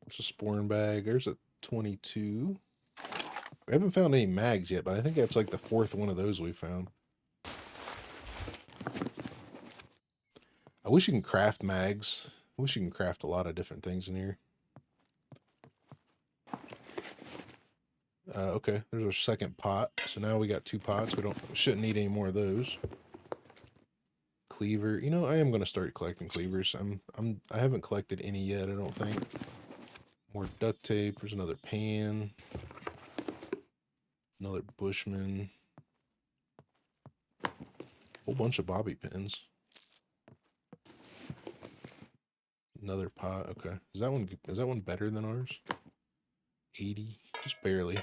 There's a sporn bag. There's a 22. We haven't found any mags yet, but I think that's like the fourth one of those we found. I wish you can craft mags. I wish you can craft a lot of different things in here. Okay, there's our second pot. So now we got 2 pots. We shouldn't need any more of those. Cleaver. You know, I am gonna start collecting cleavers. I haven't collected any yet, I don't think. More duct tape. There's another pan. Another Bushman. Whole bunch of bobby pins. Another pot. Okay. Is that one better than ours? 80. Just barely.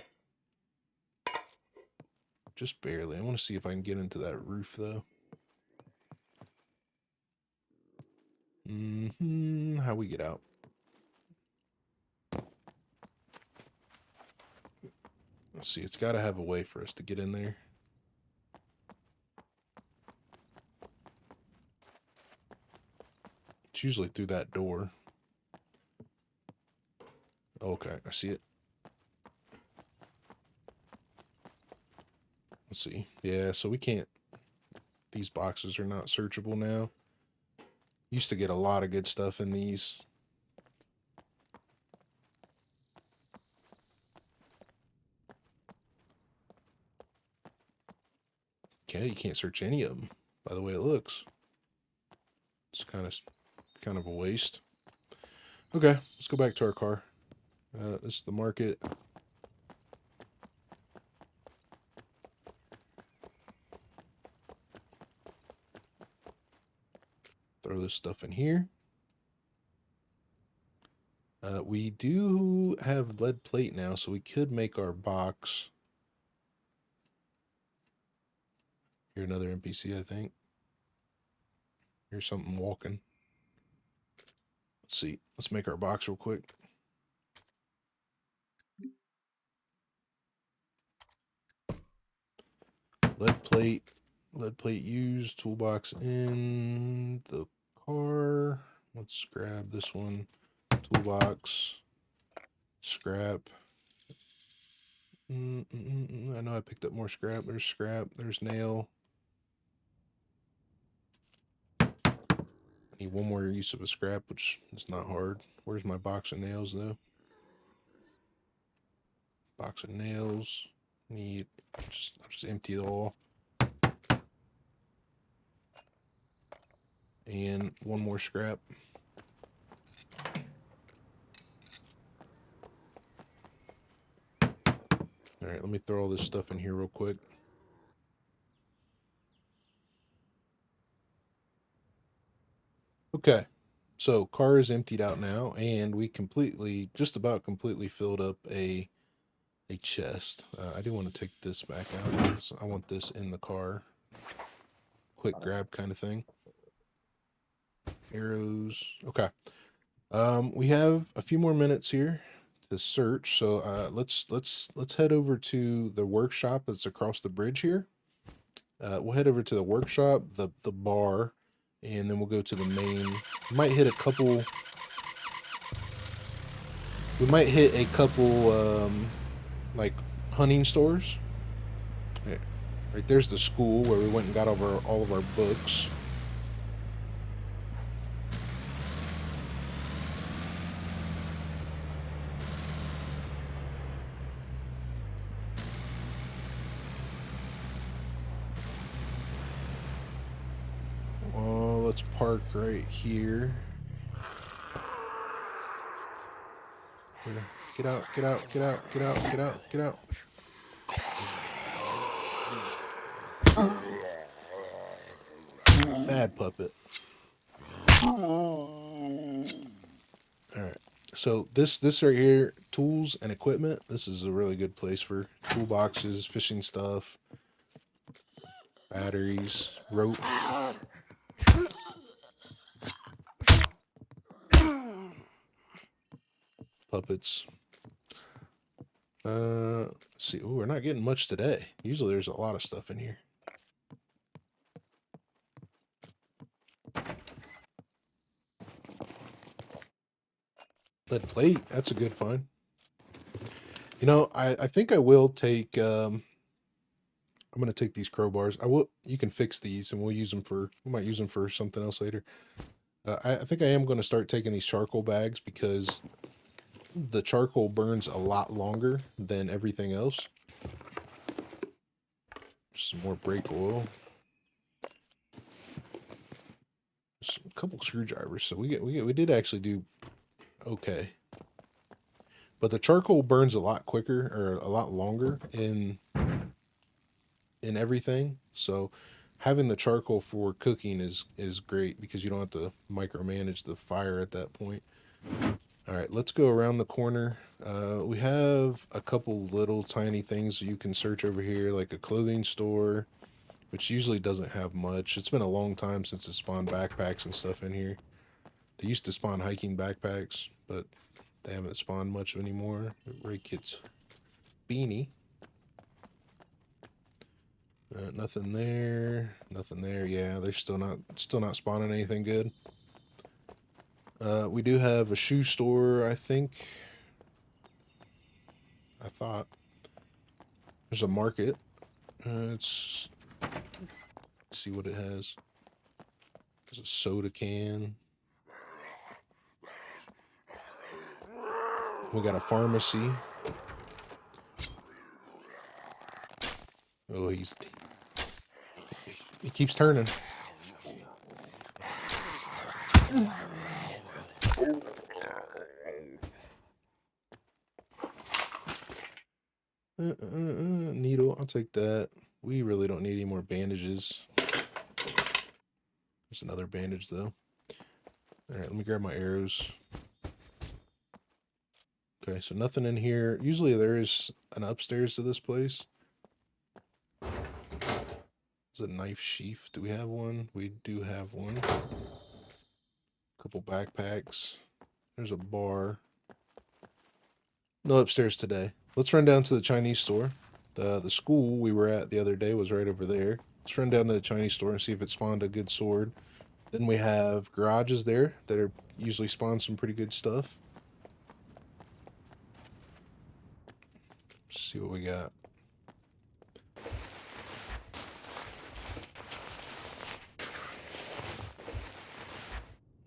Just barely. I want to see if I can get into that roof though. How we get out? Let's see. It's got to have a way for us to get in there. It's usually through that door. Okay, I see it. Let's see. Yeah, so we can't. These boxes are not searchable now. Used to get a lot of good stuff in these. Okay, you can't search any of them by the way it looks. It's kind of a waste. Okay, let's go back to our car. This is the market. Throw this stuff in here. We do have lead plate now, so we could make our box. Here, another NPC, I think. Here's something walking. Let's see. Let's make our box real quick. Lead plate used, toolbox in the car. Let's grab this one. Toolbox, scrap. I know I picked up more scrap. There's scrap. There's nail. I need one more use of a scrap, which is not hard. Where's my box of nails, though? Box of nails. Need I'll just empty it all. And one more scrap. All right, let me throw all this stuff in here real quick. Okay, so car is emptied out now, and we just about completely filled up a chest. I do want to take this back out because I want this in the car. Quick grab kind of thing. Arrows. Okay. We have a few more minutes here to search, so let's head over to the workshop that's across the bridge here. We'll head over to the workshop, the bar, and then we'll go to the main. We might hit a couple like hunting stores. Right there's the school where we went and got all of our books. Let's park right here. Get out, get out, get out, get out, get out, get out. Bad puppet. Alright. So this right here, tools and equipment, this is a really good place for toolboxes, fishing stuff, batteries, rope. Puppets. Let's see. Ooh, we're not getting much today. Usually there's a lot of stuff in here. Lead plate, that's a good find. You know, I think I will take I'm gonna take these crowbars. You can fix these and we might use them for something else later. I think I am gonna start taking these charcoal bags because the charcoal burns a lot longer than everything else. Some more brake oil. A couple screwdrivers, so we did actually do okay. But the charcoal burns a lot quicker or a lot longer in everything. So having the charcoal for cooking is great because you don't have to micromanage the fire at that point. All right, let's go around the corner. We have a couple little tiny things you can search over here, like a clothing store, which usually doesn't have much. It's been a long time since it spawned backpacks and stuff in here. They used to spawn hiking backpacks, but they haven't spawned much anymore. Ray Kit's beanie. Nothing there. Nothing there. Yeah, they're still not spawning anything good. We do have a shoe store, I think. I thought. There's a market. Let's see what it has. There's a soda can. We got a pharmacy. Oh, he keeps turning. Needle, I'll take that. We really don't need any more bandages. There's another bandage though. Alright, let me grab my arrows. Okay, so nothing in here. Usually there is an upstairs to this place. There's a knife sheath. Do we have one? We do have one. A couple backpacks. There's a bar. No upstairs today. Let's run down to the Chinese store. The school we were at the other day was right over there. Let's run down to the Chinese store and see if it spawned a good sword. Then we have garages there that are usually spawn some pretty good stuff. Let's see what we got.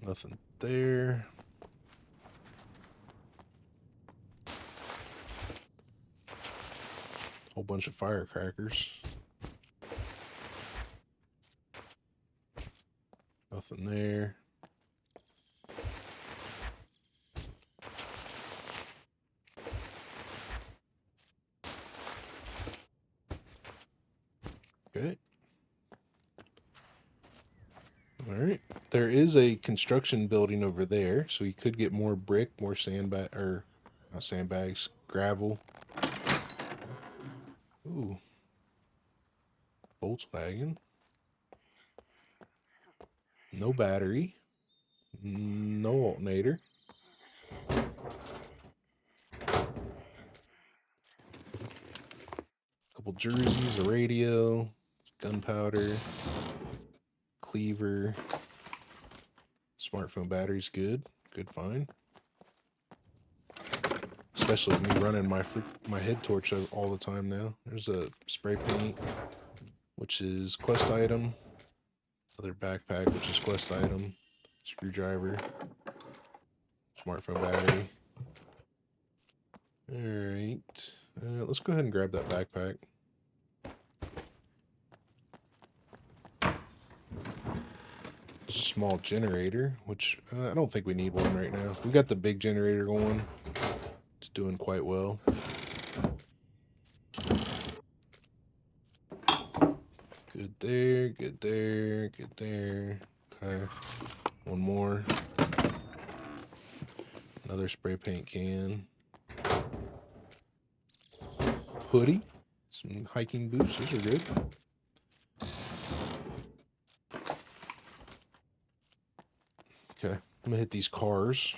Nothing there. Whole bunch of firecrackers. Nothing there. Okay. All right. There is a construction building over there, so you could get more brick, more sandbag, or not sandbags, gravel. Ooh. Volkswagen. No battery. No alternator. Couple jerseys, a radio, gunpowder, cleaver. Smartphone battery's good. Good find. Especially me running my head torch all the time now. There's a spray paint, which is quest item. Another backpack, which is quest item. Screwdriver. Smartphone battery. Alright. Let's go ahead and grab that backpack. Small generator, which I don't think we need one right now. We got the big generator going. It's doing quite well. Good there, good there, good there. Okay. One more. Another spray paint can. Hoodie. Some hiking boots. Those are good. Okay. I'm gonna hit these cars.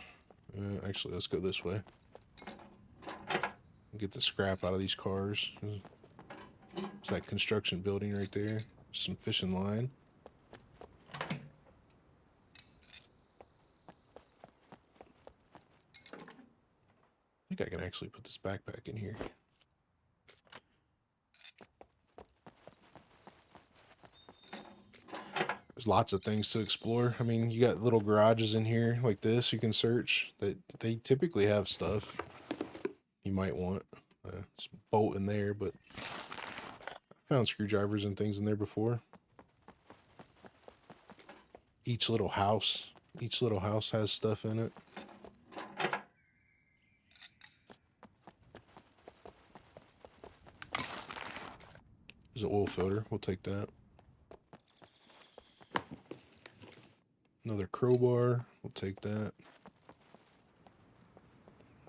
Actually, let's go this way. Get the scrap out of these cars. There's that construction building right there. Some fishing line. I think I can actually put this backpack in here. There's lots of things to explore. I mean, you got little garages in here like this you can search. That they typically have stuff you might want. Some bolt in there, but I found screwdrivers and things in there before. Each little house has stuff in it. There's an oil filter. We'll take that. Another crowbar. We'll take that.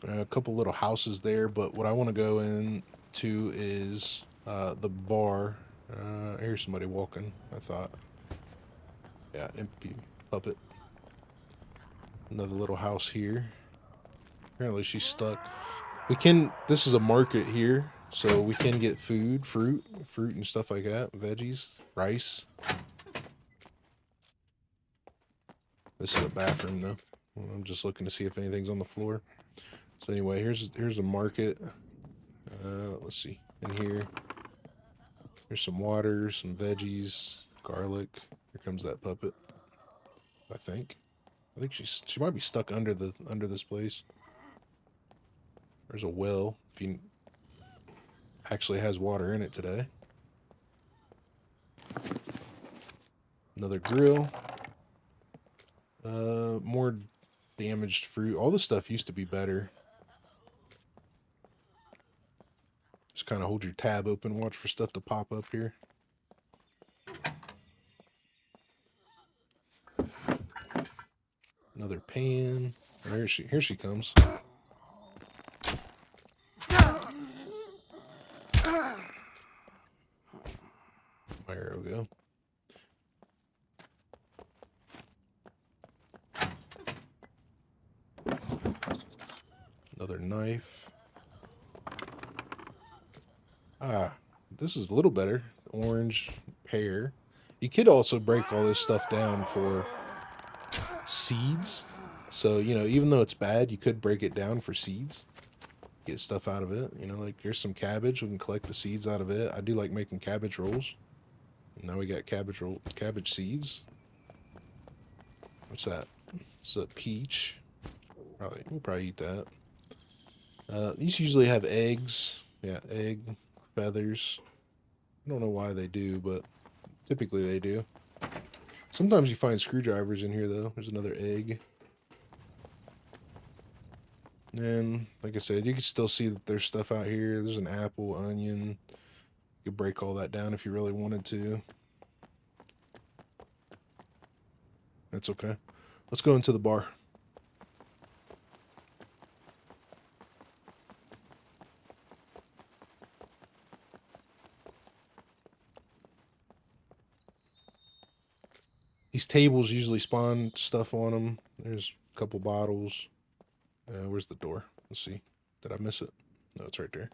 A couple little houses there, but what I want to go into is the bar. Here's somebody walking, I thought. Yeah, empty puppet. Another little house here. Apparently she's stuck. This is a market here, so we can get food, fruit and stuff like that, veggies, rice. This is a bathroom though. I'm just looking to see if anything's on the floor. So anyway, here's a market. Let's see, in here. There's some water, some veggies, garlic. Here comes that puppet. I think she might be stuck under this place. There's a well. If you actually has water in it today. Another grill. More damaged fruit. All this stuff used to be better. Just kind of hold your tab open, watch for stuff to pop up here. Another pan. Here she comes. There we go. Another knife. This is a little better. Orange, pear. You could also break all this stuff down for seeds. So, you know, even though it's bad, you could break it down for seeds. Get stuff out of it. You know, like here's some cabbage. We can collect the seeds out of it. I do like making cabbage rolls. And now we got cabbage seeds. What's that? It's a peach. We'll probably eat that. These usually have eggs. Yeah, egg, feathers. I don't know why they do, but typically they do. Sometimes you find screwdrivers in here, though. There's another egg. And, like I said, you can still see that there's stuff out here. There's an apple, onion. You could break all that down if you really wanted to. That's okay. Let's go into the bar. These tables usually spawn stuff on them. There's a couple bottles. Where's the door? Let's see. Did I miss it? No, it's right there.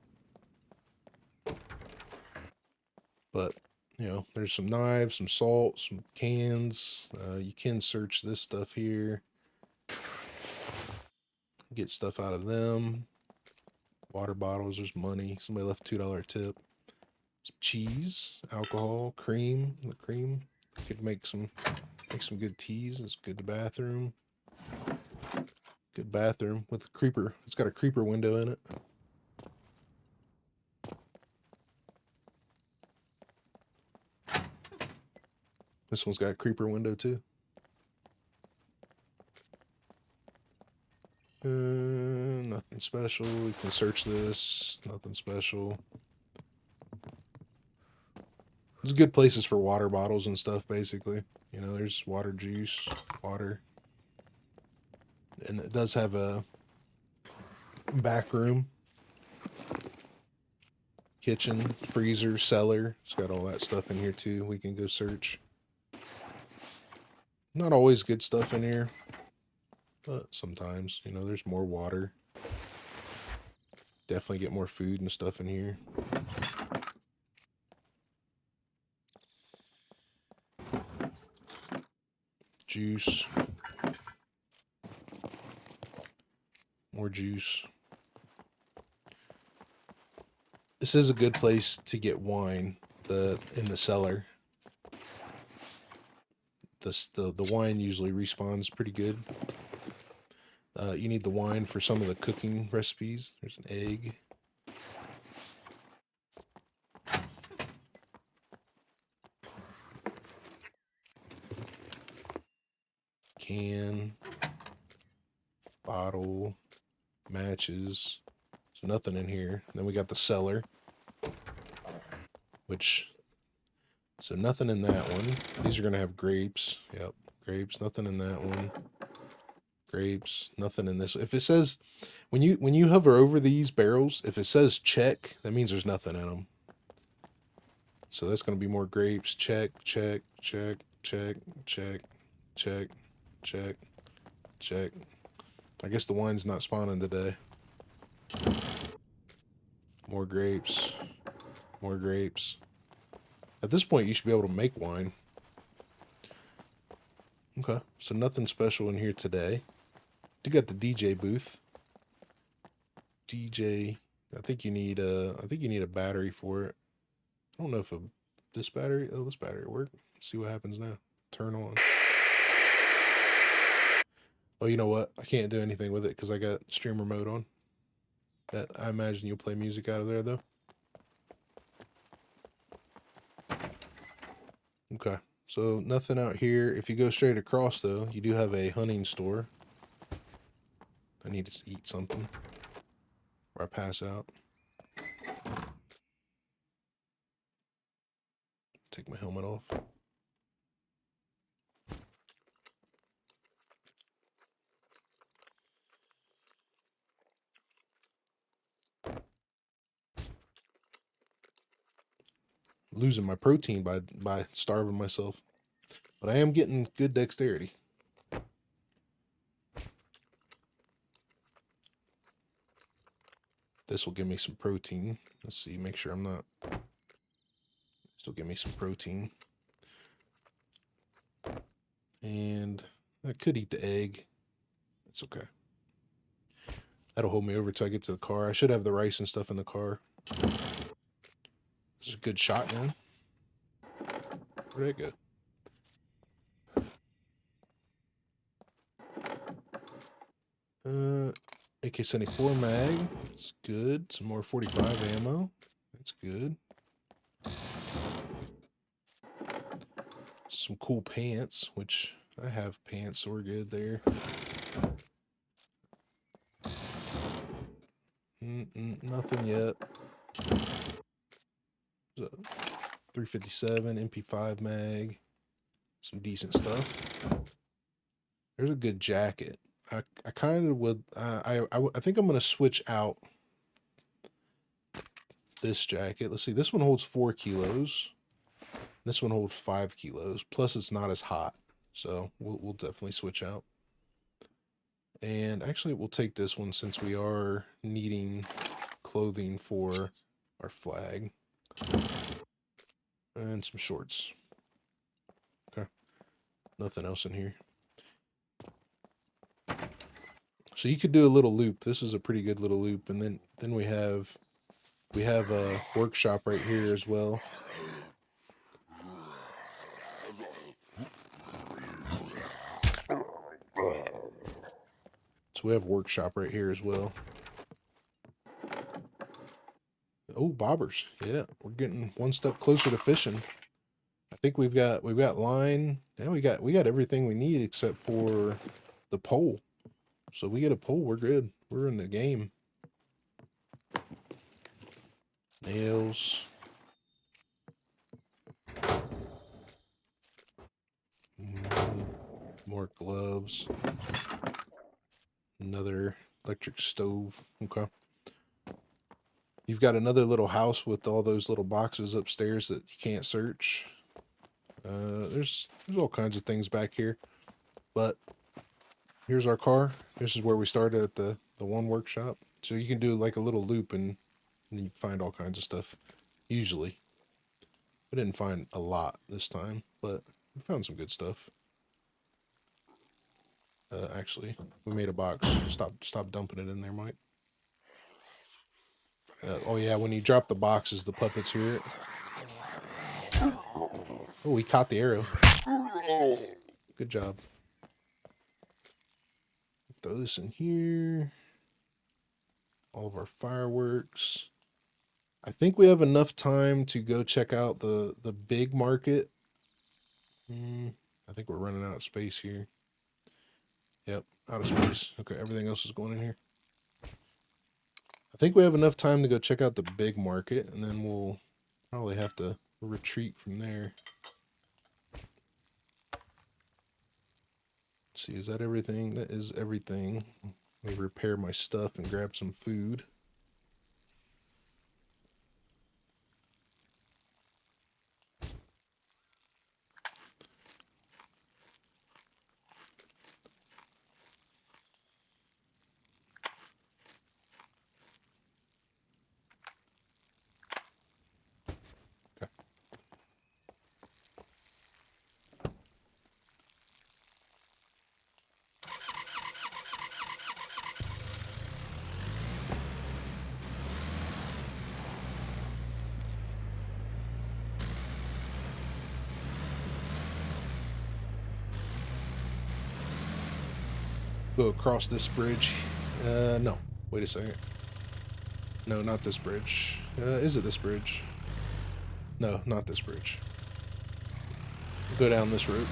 But, you know, there's some knives, some salt, some cans. You can search this stuff here. Get stuff out of them. Water bottles, there's money. Somebody left a $2 tip. Some cheese, alcohol, cream. The cream could make some good teas. It's good to bathroom. Good bathroom with a creeper. It's got a creeper window in it. This one's got a creeper window too. Nothing special. We can search this. Nothing special. There's good places for water bottles and stuff, basically. You know, there's water, juice, water. And it does have a back room. Kitchen, freezer, cellar. It's got all that stuff in here too. We can go search. Not always good stuff in here. But sometimes, you know, there's more water. Definitely get more food and stuff in here. Juice. More juice. This is a good place to get wine in the cellar. The wine usually respawns pretty good. You need the wine for some of the cooking recipes. There's an egg. Can. Bottle. Matches. So nothing in here. Then we got the cellar. So nothing in that one. These are going to have grapes. Yep, grapes. Nothing in that one. Grapes. Nothing in this. If it says, when you hover over these barrels, if it says check, that means there's nothing in them. So that's going to be more grapes. Check, check, check, check, check, check, check, check. I guess the wine's not spawning today. More grapes. More grapes. At this point, you should be able to make wine. Okay, so nothing special in here today. You got the DJ booth. DJ, I think you need a battery for it. I don't know if this battery will work. Let's see what happens now. Turn on. Oh, you know what? I can't do anything with it because I got streamer mode on. I imagine you'll play music out of there though. Okay, so nothing out here. If you go straight across though, you do have a hunting store. I need to eat something before I pass out. Take my helmet off. Losing my protein by starving myself. But I am getting good dexterity. This will give me some protein. Let's see, make sure I'm not. Still give me some protein. And I could eat the egg. It's okay. That'll hold me over till I get to the car. I should have the rice and stuff in the car. This is a good shotgun. Where'd that go? AK-74 mag. It's good. Some more 45 ammo. That's good. Some cool pants, which I have pants, so we're good there. Nothing yet. 357 MP5 mag, some decent stuff. There's a good jacket. I kind of would. I think I'm gonna switch out this jacket. Let's see. This one holds 4 kilos. This one holds 5 kilos. Plus, it's not as hot, so we'll definitely switch out. And actually, we'll take this one since we are needing clothing for our flag. And some shorts. Okay. Nothing else in here. So you could do a little loop. This is a pretty good little loop. And then we have a workshop right here as well. So we have workshop right here as well. Oh, bobbers. Yeah, we're getting one step closer to fishing. I think we've got line. Yeah, we got everything we need except for the pole. So we get a pole, we're good. We're in the game. Nails. More gloves. Another electric stove. Okay. You've got another little house with all those little boxes upstairs that you can't search. There's all kinds of things back here. But here's our car. This is where we started at the one workshop. So you can do like a little loop and you find all kinds of stuff. Usually. I didn't find a lot this time, but we found some good stuff. Actually, we made a box. Stop dumping it in there, Mike. Oh yeah, when you drop the boxes, the puppets hear it. Oh, we caught the arrow. Good job. Throw this in here. All of our fireworks. I think we have enough time to go check out the big market. I think we're running out of space here. Yep, out of space. Okay, everything else is going in here. I think we have enough time to go check out the big market, and then we'll probably have to retreat from there. Let's see, is that everything? That is everything. Let me repair my stuff and grab some food. Go across this bridge. No. Wait a second. No, not this bridge. Is it this bridge? No, not this bridge. Go down this route.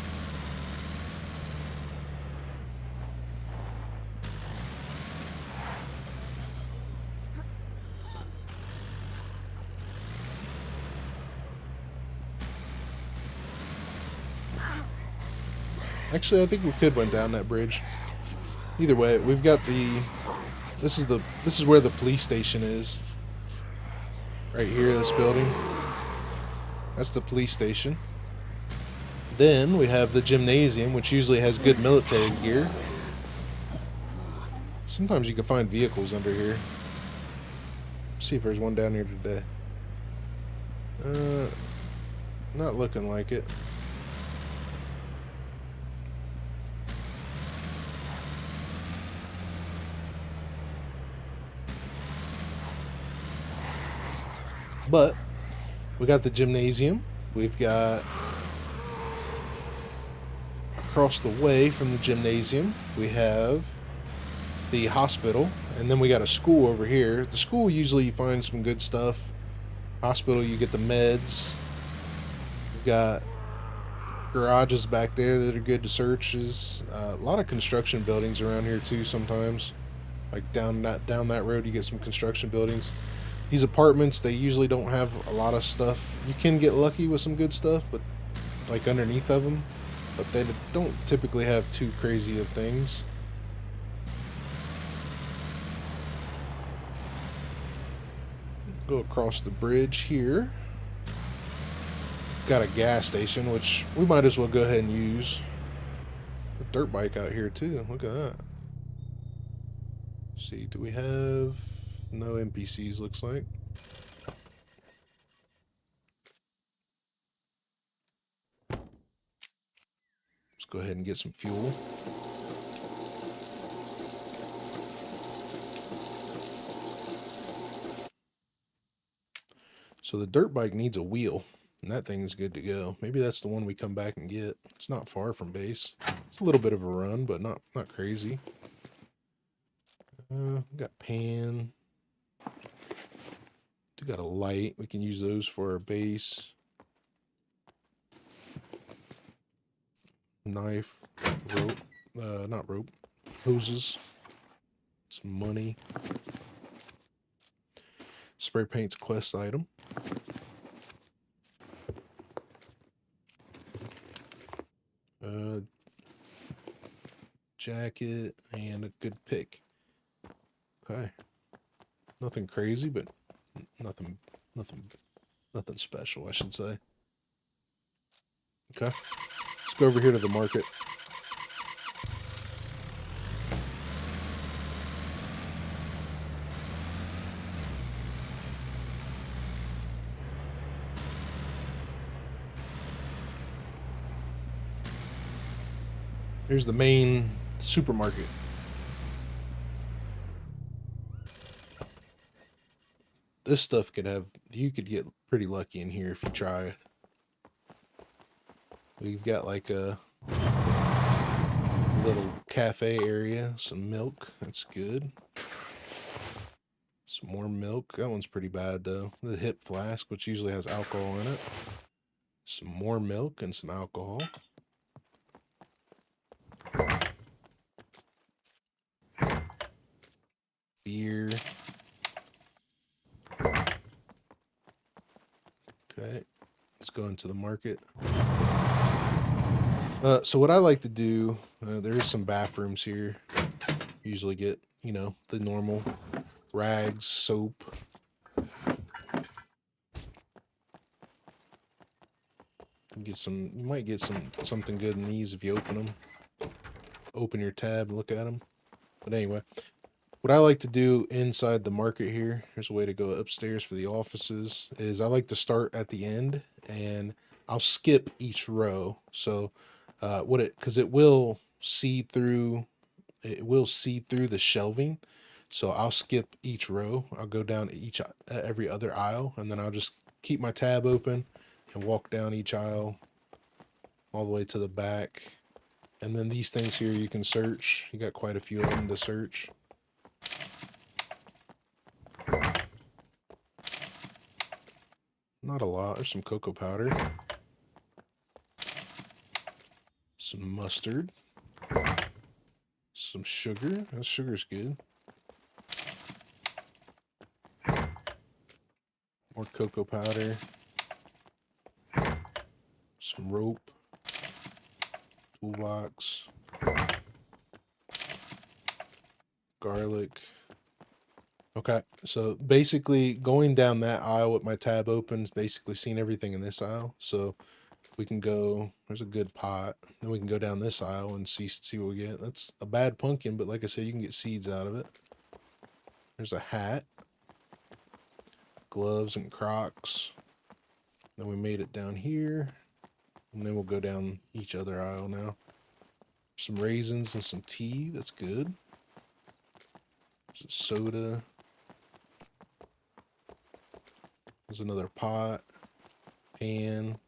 Actually, I think we could run down that bridge. Either way, we've got the. This is where the police station is. Right here, this building. That's the police station. Then we have the gymnasium, which usually has good military gear. Sometimes you can find vehicles under here. Let's see if there's one down here today. Not looking like it. But we got the gymnasium. We've got across the way from the gymnasium, we have the hospital, and then we got a school over here. The school usually you find some good stuff. Hospital, you get the meds. You've got garages back there that are good to searches. A lot of construction buildings around here too sometimes. Like down that road you get some construction buildings. These apartments, they usually don't have a lot of stuff. You can get lucky with some good stuff, but like underneath of them, but they don't typically have too crazy of things. Go across the bridge here. We've got a gas station, which we might as well go ahead and use. A dirt bike out here too. Look at that. Let's see, do we have no NPCs? Looks like. Let's go ahead and get some fuel. So the dirt bike needs a wheel, and that thing's good to go. Maybe that's the one we come back and get. It's not far from base. It's a little bit of a run, but not crazy. Got pan. We got a light. We can use those for our base. Knife, rope, not rope, hoses. Some money. Spray paint's quest item. Jacket and a good pick. Okay. Nothing crazy, but nothing special, I should say. Okay. Let's go over here to the market. Here's the main supermarket. This stuff you could get pretty lucky in here if you try. We've got like a little cafe area, some milk, that's good. Some more milk, that one's pretty bad though. The hip flask, which usually has alcohol in it. Some more milk and some alcohol. Beer. Okay, let's go into the market. So what I like to do, there's some bathrooms here. Usually get, you know, the normal rags, soap. You might get something good in these if you open them. Open your tab and look at them. But anyway, what I like to do inside the market here, here's a way to go upstairs for the offices, is I like to start at the end and I'll skip each row. So because it will see through the shelving. So I'll skip each row. I'll go down every other aisle, and then I'll just keep my tab open and walk down each aisle all the way to the back. And then these things here you can search. You got quite a few of them to search. Not a lot. There's some cocoa powder. Some mustard. Some sugar. That sugar's good. More cocoa powder. Some rope. Toolbox. Garlic. Okay, so basically going down that aisle with my tab open is basically seeing everything in this aisle. So we can go, there's a good pot. Then we can go down this aisle and see what we get. That's a bad pumpkin, but like I said, you can get seeds out of it. There's a hat. Gloves and Crocs. Then we made it down here. And then we'll go down each other aisle now. Some raisins and some tea. That's good. There's a soda. There's another pot. Pan.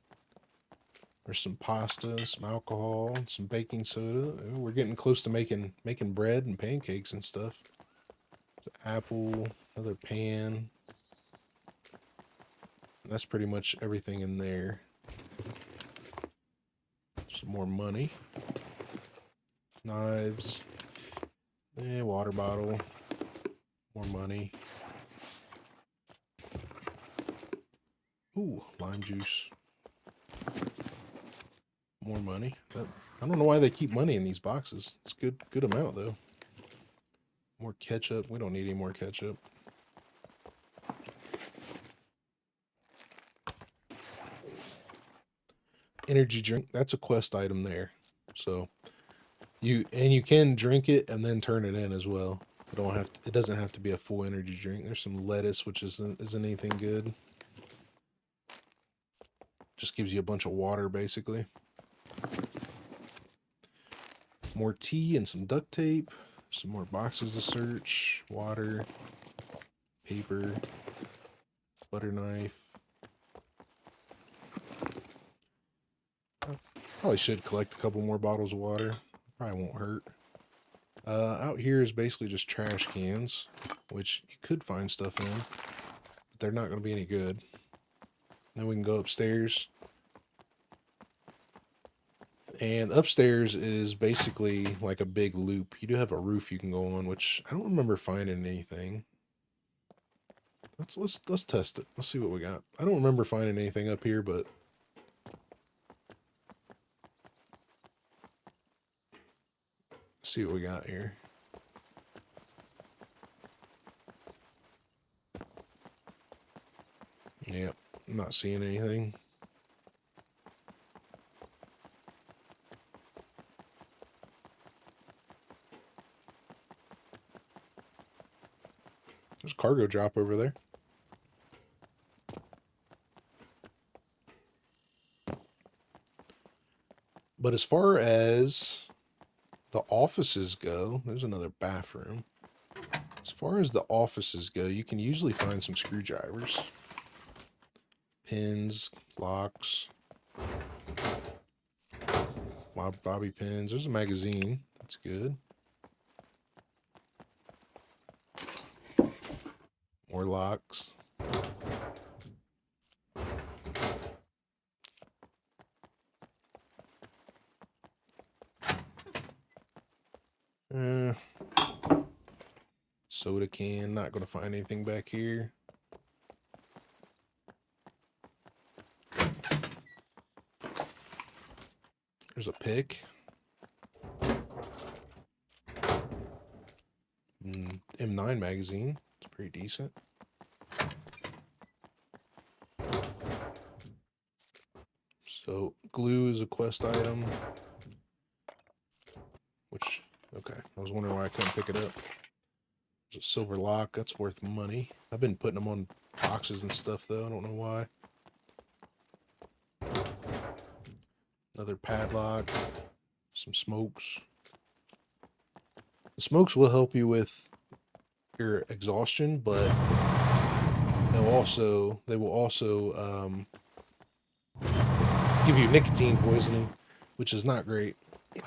There's some pasta and some alcohol and some baking soda. Ooh, we're getting close to making bread and pancakes and stuff. There's an apple. Another pan. That's pretty much everything in there. Some more money. Knives. Water bottle. More money. Ooh, lime juice. More money. I don't know why they keep money in these boxes. It's good amount though. More ketchup. We don't need any more ketchup. Energy drink. That's a quest item there. So you can drink it and then turn it in as well. It doesn't have to be a full energy drink. There's some lettuce, which isn't anything good. Just gives you a bunch of water basically. More tea and some duct tape. Some more boxes to search. Water. Paper. Butter knife. Probably should collect a couple more bottles of water. Probably won't hurt. Out here is basically just trash cans, which you could find stuff in, but they're not going to be any good. Then we can go upstairs. And upstairs is basically like a big loop. You do have a roof you can go on, which I don't remember finding anything. Let's test it. Let's see what we got. I don't remember finding anything up here, but let's see what we got here. Yep, I'm not seeing anything. There's a cargo drop over there. But as far as the offices go, there's another bathroom. As far as the offices go, you can usually find some screwdrivers. Pins, locks. Bobby pins. There's a magazine. That's good. More locks. Soda can. Not going to find anything back here. There's a pick. M9 magazine. It's pretty decent. So glue is a quest item. Which, okay. I was wondering why I couldn't pick it up. There's a silver lock. That's worth money. I've been putting them on boxes and stuff though. I don't know why. Another padlock. Some smokes. The smokes will help you with your exhaustion, but they will also give you nicotine poisoning, which is not great.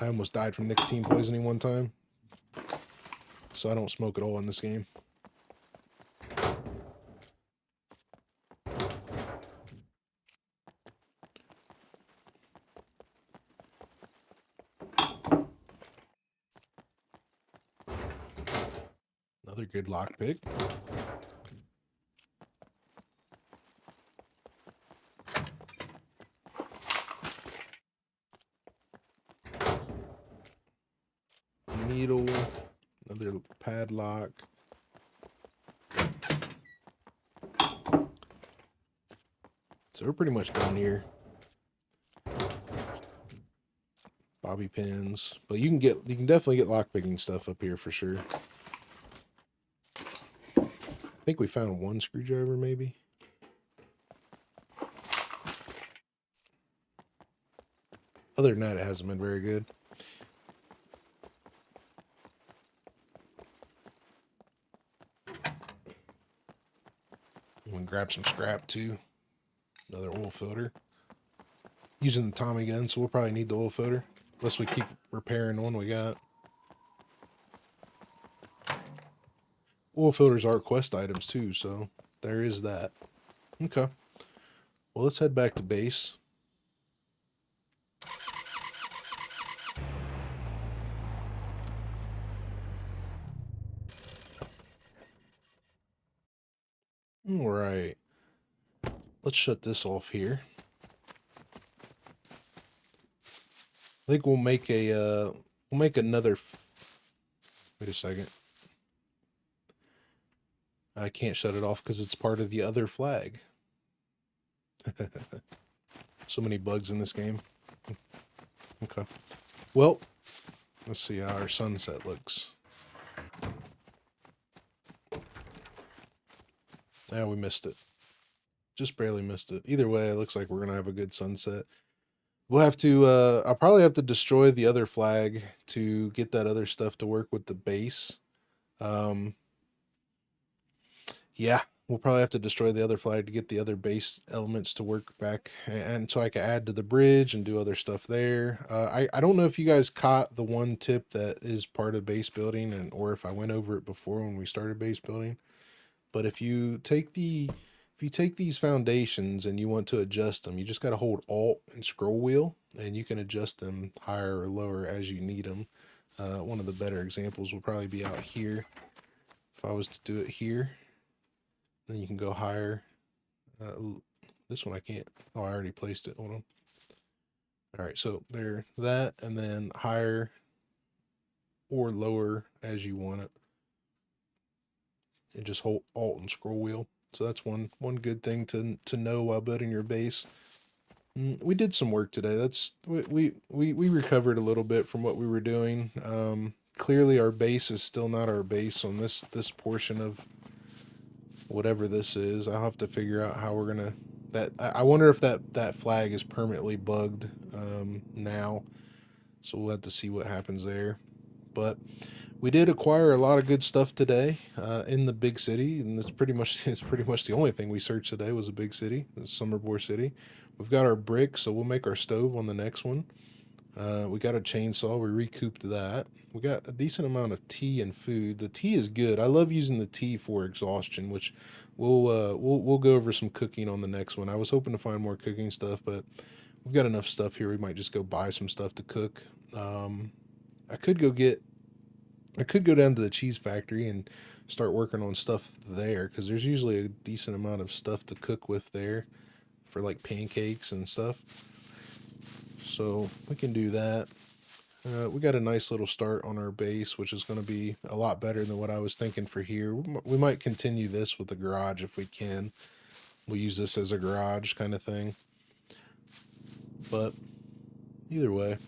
I almost died from nicotine poisoning one time, so I don't smoke at all in this game. Another good lockpick. Needle. Another padlock. So we're pretty much done here. Bobby pins, but you can definitely get lockpicking stuff up here for sure. I think we found one screwdriver maybe. Other than that, it hasn't been very good. I'm gonna grab some scrap too. Another oil filter. Using the Tommy gun, so we'll probably need the oil filter. Unless we keep repairing the one we got. Oil filters are quest items too, so there is that. Okay. Well, let's head back to base. All right. Let's shut this off here. I think we'll make another. Wait a second. I can't shut it off because it's part of the other flag. So many bugs in this game. Okay. Well, let's see how our sunset looks. Yeah, we missed it. Just barely missed it. Either way, it looks like we're going to have a good sunset. We'll have to, I'll probably have to destroy the other flag to get that other stuff to work with the base. Yeah, we'll probably have to destroy the other flag to get the other base elements to work back. And so I can add to the bridge and do other stuff there. I don't know if you guys caught the one tip that is part of base building, and or if I went over it before when we started base building. But if you take these foundations and you want to adjust them, you just got to hold Alt and scroll wheel, and you can adjust them higher or lower as you need them. One of the better examples will probably be out here. If I was to do it here, then you can go higher. This one I can't. Oh, I already placed it. Hold on. All right, so there, that, and then higher or lower as you want it. And just hold Alt and scroll wheel. So that's one good thing to know while building your base. We did some work today. That's we recovered a little bit from what we were doing. Clearly our base is still not our base on this portion of whatever this is. I'll have to figure out how we're gonna I wonder if that flag is permanently bugged now. So we'll have to see what happens there. But we did acquire a lot of good stuff today in the big city, and it's pretty much the only thing we searched today was a big city, Summerbore City. We've got our brick, so we'll make our stove on the next one. We got a chainsaw. We recouped that. We got a decent amount of tea and food. The tea is good. I love using the tea for exhaustion, which we'll go over some cooking on the next one. I was hoping to find more cooking stuff, but we've got enough stuff here. We might just go buy some stuff to cook. I could go down to the cheese factory and start working on stuff there, because there's usually a decent amount of stuff to cook with there for like pancakes and stuff. So we can do that. We got a nice little start on our base, which is going to be a lot better than what I was thinking for here. We might continue this with the garage if we can. We'll use this as a garage kind of thing. But either way,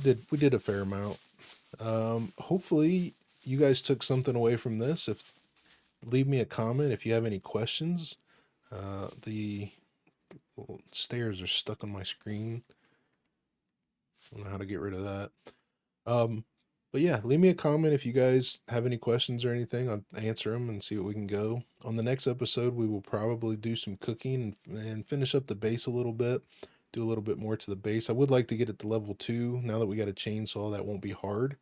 we did a fair amount. Hopefully you guys took something away from this. Leave me a comment if you have any questions. The stairs are stuck on my screen. I don't know how to get rid of that. But yeah, leave me a comment if you guys have any questions or anything. I'll answer them and see what we can go. On the next episode, we will probably do some cooking and finish up the base a little bit. Do a little bit more to the base. I would like to get it to level 2. Now that we got a chainsaw, that won't be hard.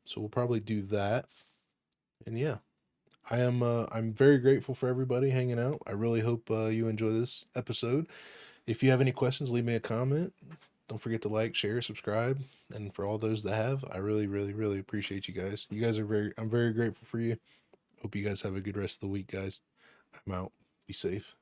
So we'll probably do that. And yeah, I'm very grateful for everybody hanging out. I really hope you enjoy this episode. If you have any questions, leave me a comment. Don't forget to like, share, subscribe. And for all those that have, I really, really, really appreciate you guys. You guys I'm very grateful for you. Hope you guys have a good rest of the week, guys. I'm out. Be safe.